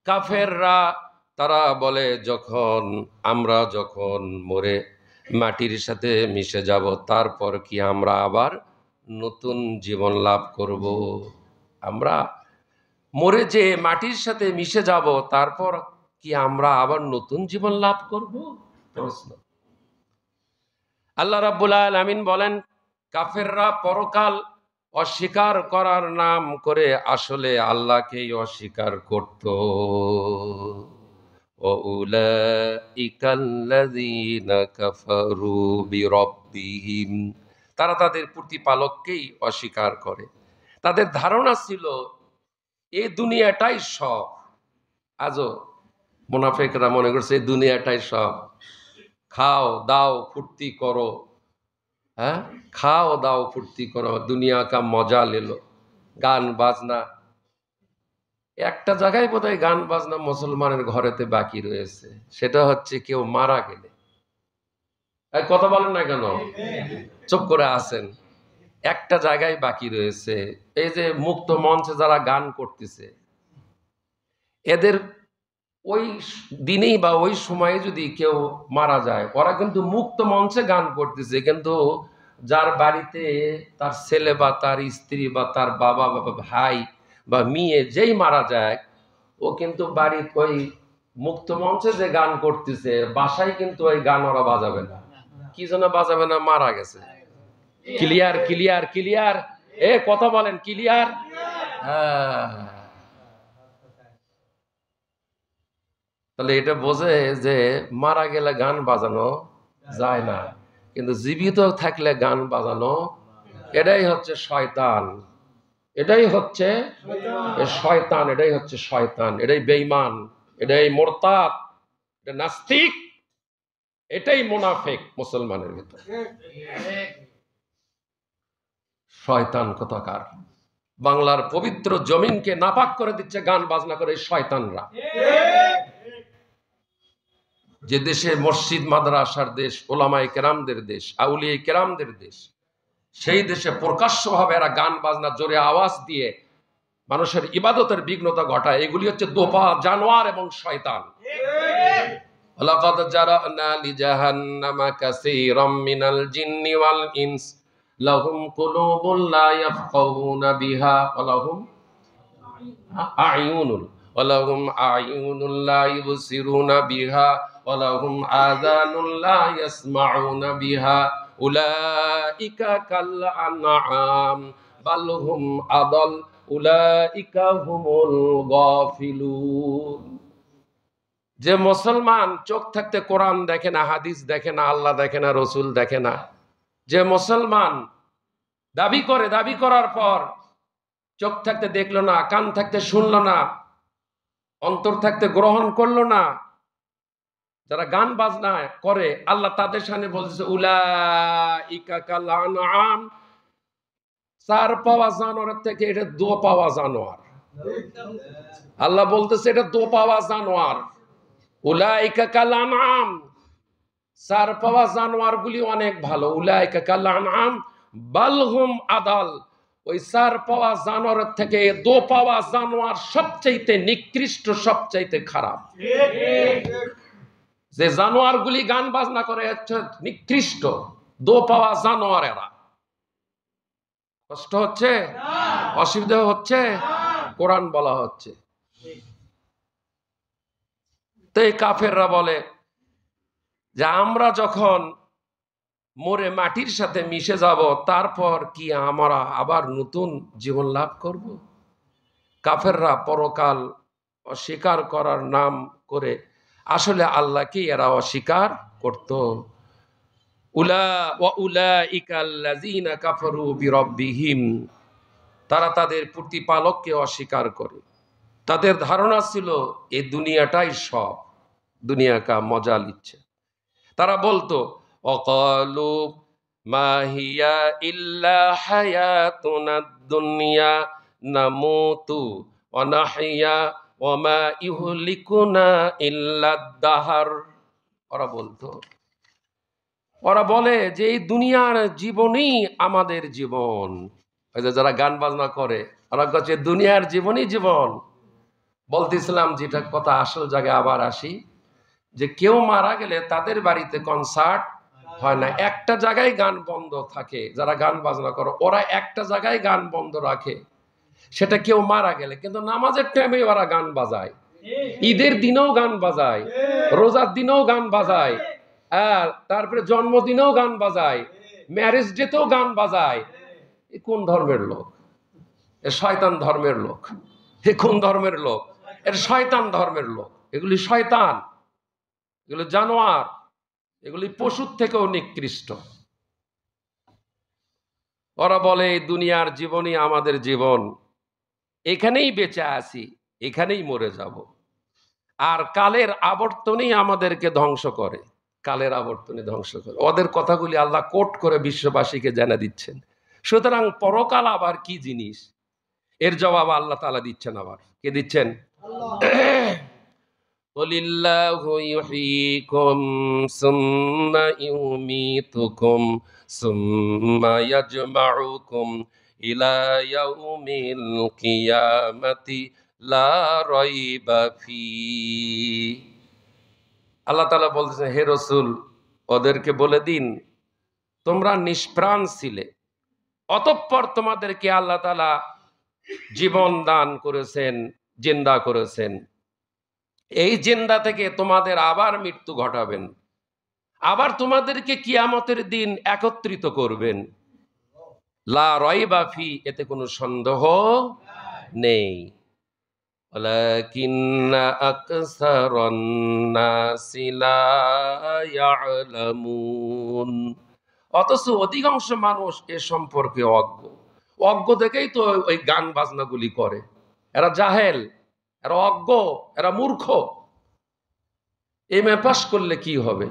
[SPEAKER 1] কাফেররা তারা বলে আমরা যখন মরে মাটির সাথে মিশে যাব তারপর কি আমরা আবার নতুন জীবন লাভ করব? আমরা মরে যে মাটির সাথে মিশে যাব তারপর কি আমরা আবার নতুন জীবন লাভ করব? প্রশ্ন। আল্লাহ রাব্বুল আলামিন বলেন কাফেররা পরকাল অস্বীকার করার নাম করে আসলে আল্লাহকেই অস্বীকার করত। ওয়াউলাইকাল্লাযীনা কাফারু বিরাব্বিহিম, তারা তাদের প্রতিপালককেই অস্বীকার করে। তাদের ধারণা ছিল এই দুনিয়াটাই সব। আজও মুনাফিকরা মনে করছে এই দুনিয়াটাই সব। খাও দাও ফুর্তি করো, হ্যাঁ খাও দাও ফুর্তি করো, দুনিয়া কা মজা লেলো। গান বাজনা, একটা জায়গায় বোধহয় গান বাজনা মুসলমানের ঘরেতে বাকি রয়েছে, সেটা হচ্ছে কেউ মারা গেলে। কথা বলেন না কেন, চুপ করে আছেন? একটা জায়গায় বাকি রয়েছে, এই যে মুক্ত মঞ্চে যারা গান করতেছে, এদের ওই দিনেই বা ওই সময়ে যদি কেউ মারা যায়, ওরা কিন্তু মুক্ত মঞ্চে গান করতেছে, কিন্তু যার বাড়িতে তার ছেলে বা তার স্ত্রী বা তার বাবা বা ভাই বা মেয়ে যেই মারা যায়, ও কিন্তু বাড়ির ওই মুক্ত মঞ্চে যে গান করতেছে বাসায় কিন্তু ওই গান ওরা বাজাবে না। কি জন্য বাজাবে না? মারা গেছে। ক্লিয়ার ক্লিয়ার ক্লিয়ার, এ কথা বলেন ক্লিয়ার। হ্যাঁ, তাহলে এটা বোঝে যে মারা গেলে গান বাজানো যায় না, কিন্তু জীবিত থাকলে গান বাজানো, এটাই হচ্ছে শয়তান, এটাই হচ্ছে শয়তান, এটাই হচ্ছে শয়তান, এটাই বেঈমান, এটাই মুরতাদ, এটা নাস্তিক, এটাই মুনাফিক মুসলমানের ভিতর। শয়তান কোথাকার, বাংলার পবিত্র জমিনকে নাপাক করে দিচ্ছে গান বাজনা করে শয়তানরা। যে দেশে মসজিদ মাদ্রাসার দেশ, ওলামায়ে কেরামদের দেশ, আউলিয়ে কেরামদের দেশ, সেই দেশে প্রকাশ্যভাবে এরা গান বাজনা জোরে আওয়াজ দিয়ে মানুষের ইবাদতের বিঘ্নতা ঘটায়। এগুলি হচ্ছে দোপা জানোয়ার এবং শয়তান। লাকাদ জারানা লিজাহান্নামা কাসীরাম মিনাল জিন্নি ওয়াল ইনস লাহুম কুলুবুন লা ইয়াফকাহুনা বিহা ওয়া লাহুম আ'য়ুনুন ওয়া লাহুম আ'য়ুনুন লা ইবসিরুনা বিহা ওয়া লাহুম আযানুন লা ইয়াসমাউনা বিহা উলাইকা কাল আনআম বাল হুম আদাল উলাইকা হুমুল গাফিলুন। যে মুসলমান চোখ থাকতে কোরআন দেখে না, হাদিস দেখে না, আল্লাহ দেখে না, রসুল দেখে না, যে মুসলমান দাবি করার পর চোখ থাকতে দেখলো না, কান থাকতে শুনলো না, অন্তর থাকতে গ্রহণ করলো না, যারা গান বাজনা করে আল্লাহ তাদের সামনে বলছে উলাইকা কাল আনআম, চার পাওয়া জানোয়ারের থেকে এটা দো পাওয়া জানোয়ার। আল্লাহ বলতেছে এটা দো পাওয়া জানোয়ার। উলাইকা কাল আনআম, চার পাওয়া জানোয়ার গুলি অনেক ভালো। উলাইকা কাল আনআম বাল হুম আদাল, ওই চার পাওয়া জানোয়ারের থেকে দো পাওয়া জানোয়ার সবচাইতে নিকৃষ্ট, সবচাইতে খারাপ। যে জানোয়ারগুলি গান বাজনা করে হচ্ছে নিকৃষ্ট, দো পাওয়া জানোয়ার এরা। কষ্ট হচ্ছে, অসুবিধা হচ্ছে, কোরআন বলা হচ্ছে। তো এই কাফেররা বলে যে আমরা যখন মরে মাটির সাথে মিশে যাব তারপর কি আমরা আবার নতুন জীবন লাভ করব? কাফেররা পরকাল অস্বীকার করার নাম করে আসলে আল্লাহকে এরা অস্বীকার করত। তারা তাদের প্রতিপালককে অস্বীকার করে। তাদের ধারণা ছিল এই দুনিয়াটাই সব, দুনিয়া কা মজা লিচ্ছে। তারা বলতো অকালু মা হিয়া ইল্লা হায়াতুনাদ দুনিয়া নামুতু ওয়া নাহইয়া ওয়া মা ইহলিকুনা ইল্লা দাহার। ওরা বলে যে এই দুনিয়ার জীবনই আমাদের জীবন। ওই যে যারা গান বাজনা করে ওরা কাছে দুনিয়ার জীবনই জীবন। বলতেছিলাম যেটা কথা আসল জায়গায় আবার আসি, যে কেউ মারা গেলে তাদের বাড়িতে কনসার্ট হয় না, একটা জায়গায় গান বন্ধ থাকে। যারা গান বাজনা করে ওরা একটা জায়গায় গান বন্ধ রাখে, সেটা কেউ মারা গেলে। কিন্তু নামাজের টাইমে ওরা গান বাজায়, ঈদের দিনেও গান বাজায়, রোজার দিনেও গান বাজায়, আর তারপরে জন্মদিনেও গান বাজায়, ম্যারেজ ডেতেও গান বাজায়। এ কোন ধর্মের লোক? এ শয়তান ধর্মের লোক। এ কোন ধর্মের লোক? এর শয়তান ধর্মের লোক। এগুলি শয়তান, এগুলো জানোয়ার, এগুলি পশুর থেকেও নিকৃষ্ট। ওরা বলে এই দুনিয়ার জীবনই আমাদের জীবন, এখানেই বেঁচে আছি, এখানেই মরে যাব। আর কালের আবর্তনই আমাদেরকে ধ্বংস করে, কালের আবর্তনে ধ্বংস করে। ওদের কথাগুলি আল্লাহ কোট করে বিশ্ববাসীকে জানা দিচ্ছেন। সুতরাং পরকাল আবার কি জিনিস, এর জবাব আল্লাহ তাআলা দিচ্ছেন। আবার কে দিচ্ছেন? কুলিল্লাহু ইউহয়িকুম সুম্মা ইউমীতুকুম সুম্মা ইয়াজমাউকুম ইলা ইয়াউমিল কিয়ামাতি লা রাইবা ফি। আল্লাহ তাআলা বলতেছেন, হে রাসূল ওদেরকে বলে দিন তোমরা নিষ্প্রাণ ছিলে, অতঃপর তোমাদেরকে আল্লাহ তাআলা জীবন দান করেছেন, জিন্দা করেছেন। এই জিন্দা থেকে তোমাদের আবার মৃত্যু ঘটাবেন, আবার তোমাদেরকে কিয়ামতের দিন একত্রিত করবেন। লা রাইবা ফি, এতে কোনো সন্দেহ নেই। ওয়ালাকিন্না আকসারান নাসি লা ইয়ালামুন, অথচ অধিকাংশ মানুষ এ সম্পর্কে অজ্ঞ। অজ্ঞ দেখেই তো ওই গান বাজনাগুলি করে। এরা জাহেল, এরা অজ্ঞ, এরা মূর্খ। এমএ পাস করলে কি হবে,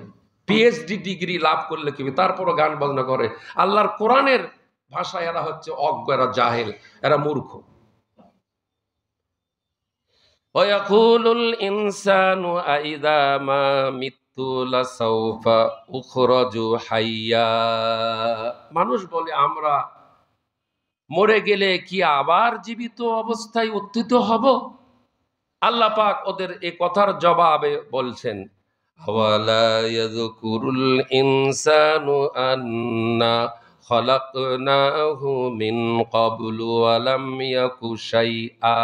[SPEAKER 1] পিএইচডি ডিগ্রি লাভ করলে কি হবে, তারপরও গান বাজনা করে। আল্লাহর কোরআনের ভাষায় এরা হচ্ছে অজ্ঞ, এরা জাহেল, এরা মূর্খ। ওয়ায়াকুলুল ইনসানু আইযা মা মিতু লাসাউফা উখরাজু হাইয়া। মানুষ বলে আমরা মরে গেলে কি আবার জীবিত অবস্থায় উত্থিত হব? আল্লাহ পাক ওদের এই কথার জবাবে বলছেন, আওয়ালা ইয়াযকুরুল ইনসানু আন্না খালাকনাহু মিন ক্বাবলু ওয়া লাম ইয়াকু শাইআ।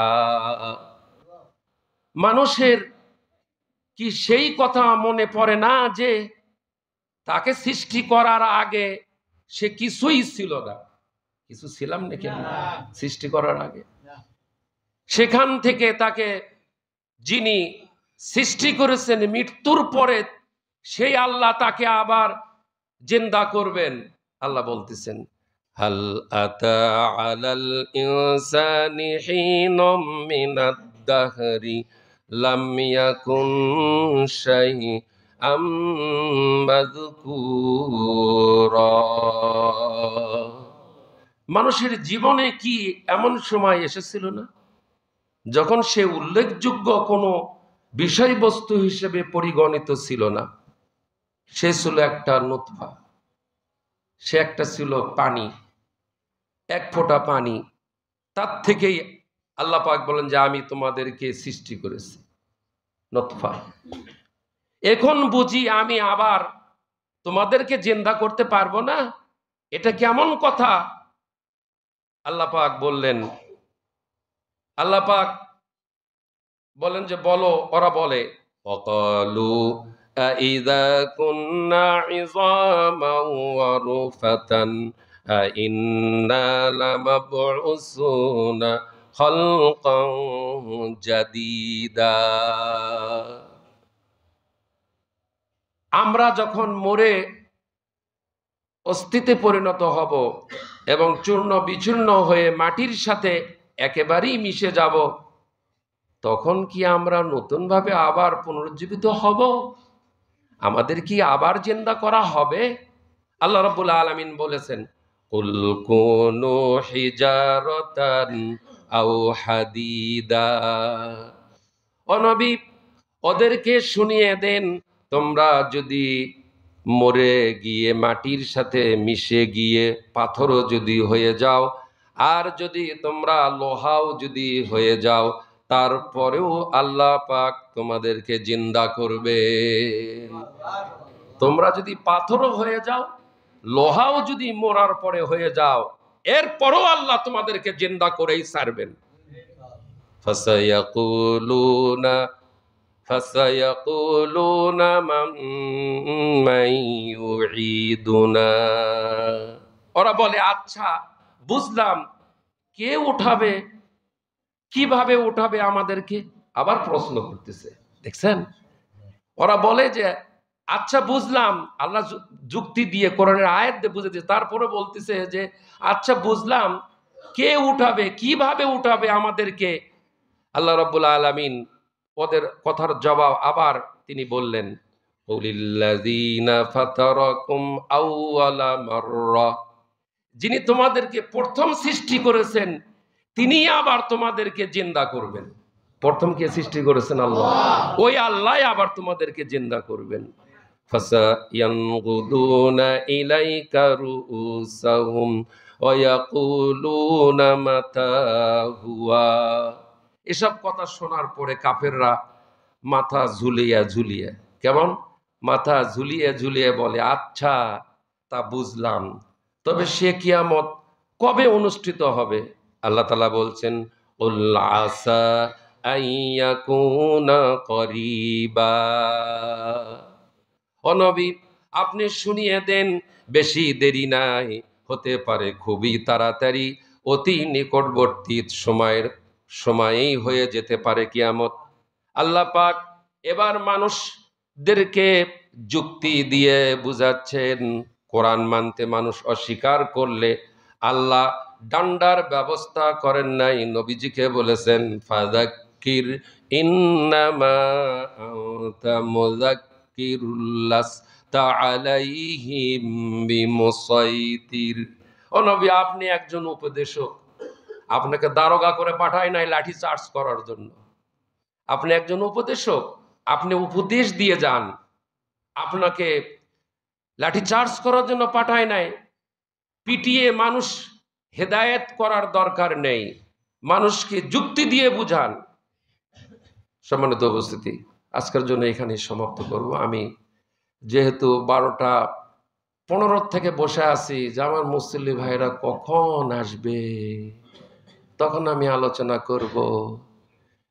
[SPEAKER 1] মানুষের কি সেই কথা মনে পড়ে না যে তাকে সৃষ্টি করার আগে সে কিছুই ছিল না? কিছু ছিলাম নাকি আমরা সৃষ্টি করার আগে? সেখান থেকে তাকে যিনি সৃষ্টি করেছেন, মৃত্যুর পরে সেই আল্লাহ তাকে আবার জিন্দা করবেন। আল্লাহ বলতেছেন, হাল আতা আলাল ইনসানি হিনুম মিনাদ দাহরি লাম ইয়াকুন শাইআম মাযকুরা। মানুষের জীবনে কি এমন সময় এসেছিল না যখন সে উল্লেখযোগ্য কোনো বিষয়বস্তু হিসেবে পরিগণিত ছিল না? সে ছিল একটা নুতফা, সে একটা ছিল পানি, এক ফোঁটা পানি। তার থেকেই আল্লাহ পাক বলেন যে আমি তোমাদেরকে সৃষ্টি করেছি, নুতফা। এখন বুঝি আমি আবার তোমাদেরকে জিন্দা করতে পারবো না? এটা কেমন কথা? আল্লাহ পাক বললেন, আল্লাহ পাক বলেন যে বলো, ওরা বলে ওয়াকালু আইযা কুন্না ইযামান ওয়া রুফাতান আইন্না লামাবউসুনা খালকান জাদীদা। আমরা যখন মরে অস্থিতে পরিণত হব এবং চূর্ণ বিচূর্ণ হয়ে মাটির সাথে একেবারেই মিশে যাব, তখন কি আমরা নতুনভাবে আবার পুনরুজ্জীবিত হব? আমাদের কি আবার জিন্দা করা হবে? আল্লাহ রাব্বুল আলামিন বলেছেন, কুল কুনু হিজারাতান আও হাদিদা। ও নবী, ওদেরকে শুনিয়ে দেন, তোমরা যদি মরে গিয়ে মাটির সাথে মিশে গিয়ে পাথরও যদি হয়ে যাও, আর যদি তোমরা লোহাও যদি হয়ে যাও, তারপরেও আল্লাহ পাক তোমাদেরকে জিন্দা করবে। তোমরা যদি পাথরও হয়ে যাও, লোহাও যদি মরার পরে হয়ে যাও, এরপরও আল্লাহ তোমাদেরকে জিন্দা করেই ছাড়বেন। ফাসায়াকুলুনা ফাসায়াকুলুনা মান ইউঈদুনা। ওরা বলে, আচ্ছা বুঝলাম, কে উঠাবে, কিভাবে উঠাবে আমাদেরকে? আবার প্রশ্ন করতেছে, দেখছেন? ওরা বলে যে আচ্ছা বুঝলাম, আল্লাহ যুক্তি দিয়ে কোরআনের আয়াত দিয়ে বুঝে দিয়েছে, তারপরে বলতেছে যে আচ্ছা বুঝলাম, কে উঠাবে, কিভাবে উঠাবে আমাদেরকে? আল্লাহ রাব্বুল আলামিন ওদের কথার জবাব আবার তিনি বললেন, কুলিল্লাযীনা ফাতারাকুম আউওয়ালা মাররা। যিনি তোমাদেরকে প্রথম সৃষ্টি করেছেন, তিনি আবার তোমাদেরকে জিন্দা করবেন। প্রথম কে সৃষ্টি করেছেন? আল্লাহ। ওই আল্লাহ আবার তোমাদেরকে জিন্দা করবেন। ফাসায়ানগুদুনা ইলাইকা রুউসাহুম ওয়া ইয়াকুলুনা মাতা হুয়া। এসব কথা শোনার পরে কাফেররা মাথা ঝুলিয়ে ঝুলিয়ে, কেমন মাথা ঝুলিয়ে ঝুলিয়ে বলে, আচ্ছা তা বুঝলাম, তবে সে কিয়ামত কবে অনুষ্ঠিত হবে? আল্লাহ তাআলা বলছেন, কুল আসা আইয়াকুনা করিবা। ও নবী, আপনি শুনিয়ে দেন, বেশি দেরি নাই, হতে পারে খুবই তাড়াতাড়ি, অতি নিকটবর্তী সময়েই হয়ে যেতে পারে কিয়ামত। আল্লাহ পাক এবার মানুষদেরকে যুক্তি দিয়ে বুঝাচ্ছেন, কোরআন মানতে মানুষ অস্বীকার করলে আল্লাহ ডান্ডার ব্যবস্থা করেন নাই। নবীজিকে বলেছেন, ফাযাক্কির ইন্নামা আনতা মুযাক্কিরুল লাস্তা আলাইহিম বিমুসাইতির। ও নবী, আপনি একজন উপদেশক, আপনাকে দারোগা করে পাঠায় নাই লাঠি চার্জ করার জন্য। আপনি একজন উপদেশক, আপনি উপদেশ দিয়ে যান, আপনাকে লাঠি চার্জ করার জন্য পাঠায় নাই। পিটিয়ে মানুষ হেদায়েত করার দরকার নেই, মানুষকে যুক্তি দিয়ে বুঝান। সম্মানিত উপস্থিতি, আজকের জন্য এখানে সমাপ্ত করব। আমি যেহেতু 12টা 15 থেকে বসে আছি যে আমার মুসল্লি ভাইরা কখন আসবে, তখন আমি আলোচনা করব।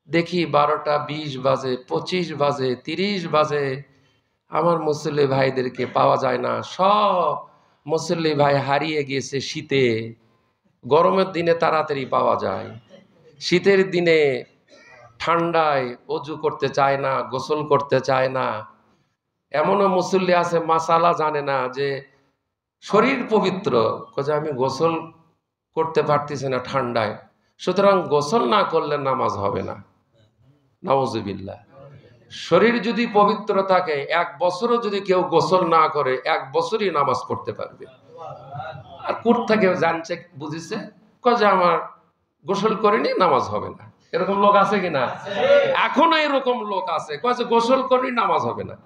[SPEAKER 1] দেখি 12টা 20 বাজে, 25 বাজে, 30 বাজে, আমার মুসল্লি ভাইদেরকে পাওয়া যায় না। সব মুসল্লি ভাই হারিয়ে গিয়েছে শীতে। গরমের দিনে তাড়াতাড়ি পাওয়া যায়, শীতের দিনে ঠান্ডায় অজু করতে চায় না, গোসল করতে চায় না। এমনও মুসল্লি আছে মাসালা জানে না যে শরীর পবিত্র, যে আমি গোসল করতে পারতেছি না ঠান্ডায়, সুতরাং গোসল না করলে নামাজ হবে না। নাউজুবিল্লাহ। শরীর যদি পবিত্র থাকে, 1 বছরও যদি কেউ গোসল না করে, 1 বছরই নামাজ পড়তে পারবে। আর কোথ থেকে জানছে, বুঝেছে, যে আমার গোসল করিনি, নামাজ হবে না। এরকম লোক আছে কিনা? এখনো এরকম লোক আছে, যে গোসল করিনি, নামাজ হবে না।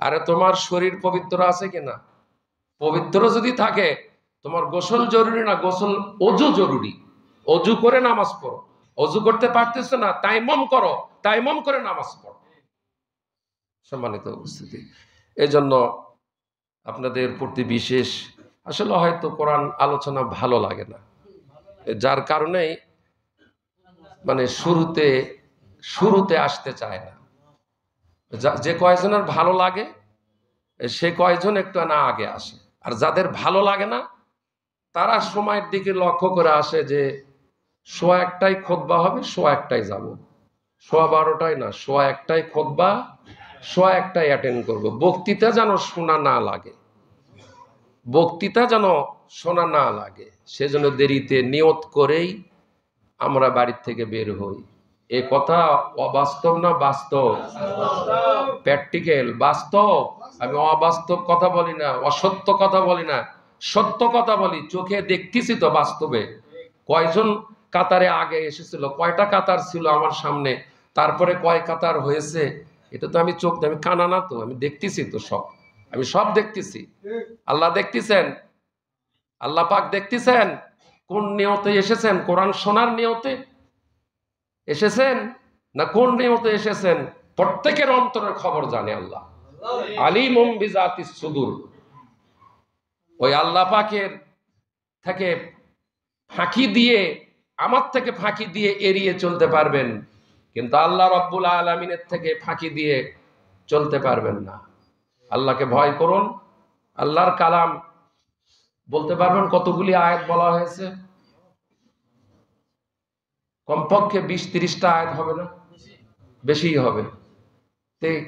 [SPEAKER 1] আরে তোমার শরীর পবিত্র আছে কিনা? পবিত্র যদি থাকে, তোমার গোসল জরুরি না, গোসল ওযু জরুরি। ওযু করে নামাজ পড়ো। ওযু করতে পারতেছ না, তাইমম করো, তাইমম করে নামাজ পড়ো। সম্মানিত উপস্থিতি, এই জন্য আপনাদের প্রতি বিশেষ আসলে হয়তো কোরআন আলোচনা ভালো লাগে না, যার কারণেই মানে শুরুতে আসতে চায় না। যে কয়জনের ভালো লাগে সে কয়জন একটু না আগে আসে, আর যাদের ভালো লাগে না তারা সময়ের দিকে লক্ষ্য করে আসে যে 1:15 খুতবা হবে, 1:15 যাব, 12:15 না, 1:15 খুতবা, 1:15 অ্যাটেন্ড করব, বক্তৃতা যেন শোনা না লাগে, বক্তৃতা যেন শোনা না লাগে, সেজন্য দেরিতে নিয়ত করেই আমরা বাড়ির থেকে বের হই। এ কথা অবাস্তব না বাস্তব? প্র্যাকটিক্যাল, বাস্তব। আমি অবাস্তব কথা বলি না, অসত্য কথা বলি না, সত্য কথা বলি। চোখে দেখতেছি তো বাস্তবে কয়জন কাতারে আগে এসেছিল, কয়টা কাতার ছিল আমার সামনে, তারপরে কয় কাতার হয়েছে, এটা তো আমি চোখ, আমি কানা না তো, আমি দেখতেছি তো সব, আমি সব দেখতেছি। আল্লাহ দেখতেছেন, আল্লাহ পাক দেখতেছেন। কোন নিয়তে এসেছেন? কোরআন শোনার নিয়তে এসেছেন না কোন নিয়তে এসেছেন? প্রত্যেকের অন্তরের খবর জানে আল্লাহ। আলিমুম বিজাতিস সুদূর। ওই আল্লাহ পাকের থেকে ফাঁকি দিয়ে, আমার থেকে ফাঁকি দিয়ে এড়িয়ে চলতে পারবেন, কিন্তু আল্লাহ রব্বুল আলামিনের থেকে ফাঁকি দিয়ে চলতে পারবেন না। আল্লাহকে ভয় করুন। আল্লাহর কালাম বলতে পারবেন কতগুলি আয়াত বলা হয়েছে? কমপক্ষে 20-30টা আয়াত হবে না? বেশিই হবে।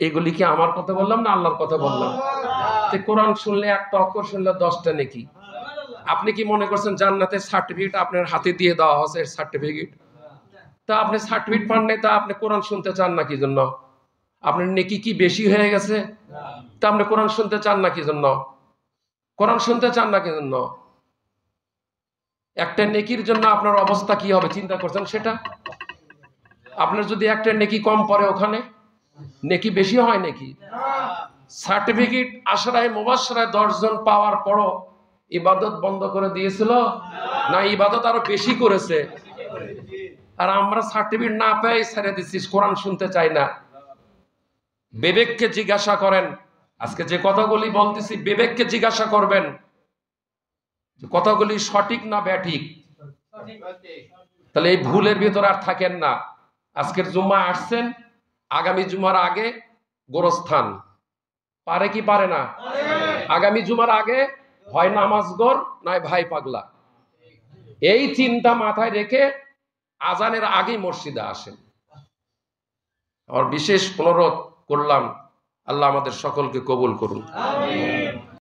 [SPEAKER 1] এগুলি কি আমার কথা বললাম না আল্লাহর কথা বললাম? কোরআন শুনলে একটা অক্ষর শুনলে 10টা নেকি। আপনি কি মনে করছেন জান্নাতের সার্টিফিকেট আপনার হাতে দিয়ে দেওয়া হয়েছে? সার্টিফিকেট তা আপনি সার্টিফিকেট পান নাই, তা আপনি কোরআন শুনতে চান না কি জন্য? আপনার নেকি কি বেশি হয়ে গেছে? তা আপনি কোরআন শুনতে চান না কি জন্য? কোরআন শুনতে চান না কি জন্য? একটা নেকির জন্য আপনার অবস্থা কি হবে চিন্তা করছেন সেটা? আপনার যদি একটা নেকি কম পড়ে, ওখানে নেকি বেশি হয় নাকি? সার্টিফিকেট আশরায়ে মুবাশশারায় 10 জন পাওয়ার পরও ইবাদত বন্ধ করে দিয়েছিল না, ইবাদত আরো বেশি করেছে? আর আমরা সার্টিফিকেট না পেয়ে ছেড়ে দিচ্ছি, কোরআন শুনতে চাই না। বিবেককে জিজ্ঞাসা করেন, আজকে যে কথাগুলি বলতেছি বিবেককে জিজ্ঞাসা করবেন কথাগুলি সঠিক না ব্যাঠিক, তাহলে এই ভুলের ভিতর আর থাকেন না। আজকের জুম্মা আসছেন, আগামী জুমার আগে গোরস্থান পারে কি পারে না? আগামী জুমার আগে হয় নামাজ গড় নয় ভাই পাগলা, এই চিন্তা মাথায় রেখে আজানের আগেই মসজিদে আসেন। আমার বিশেষ অনুরোধ করলাম, আল্লাহ আমাদের সকলকে কবুল করুন।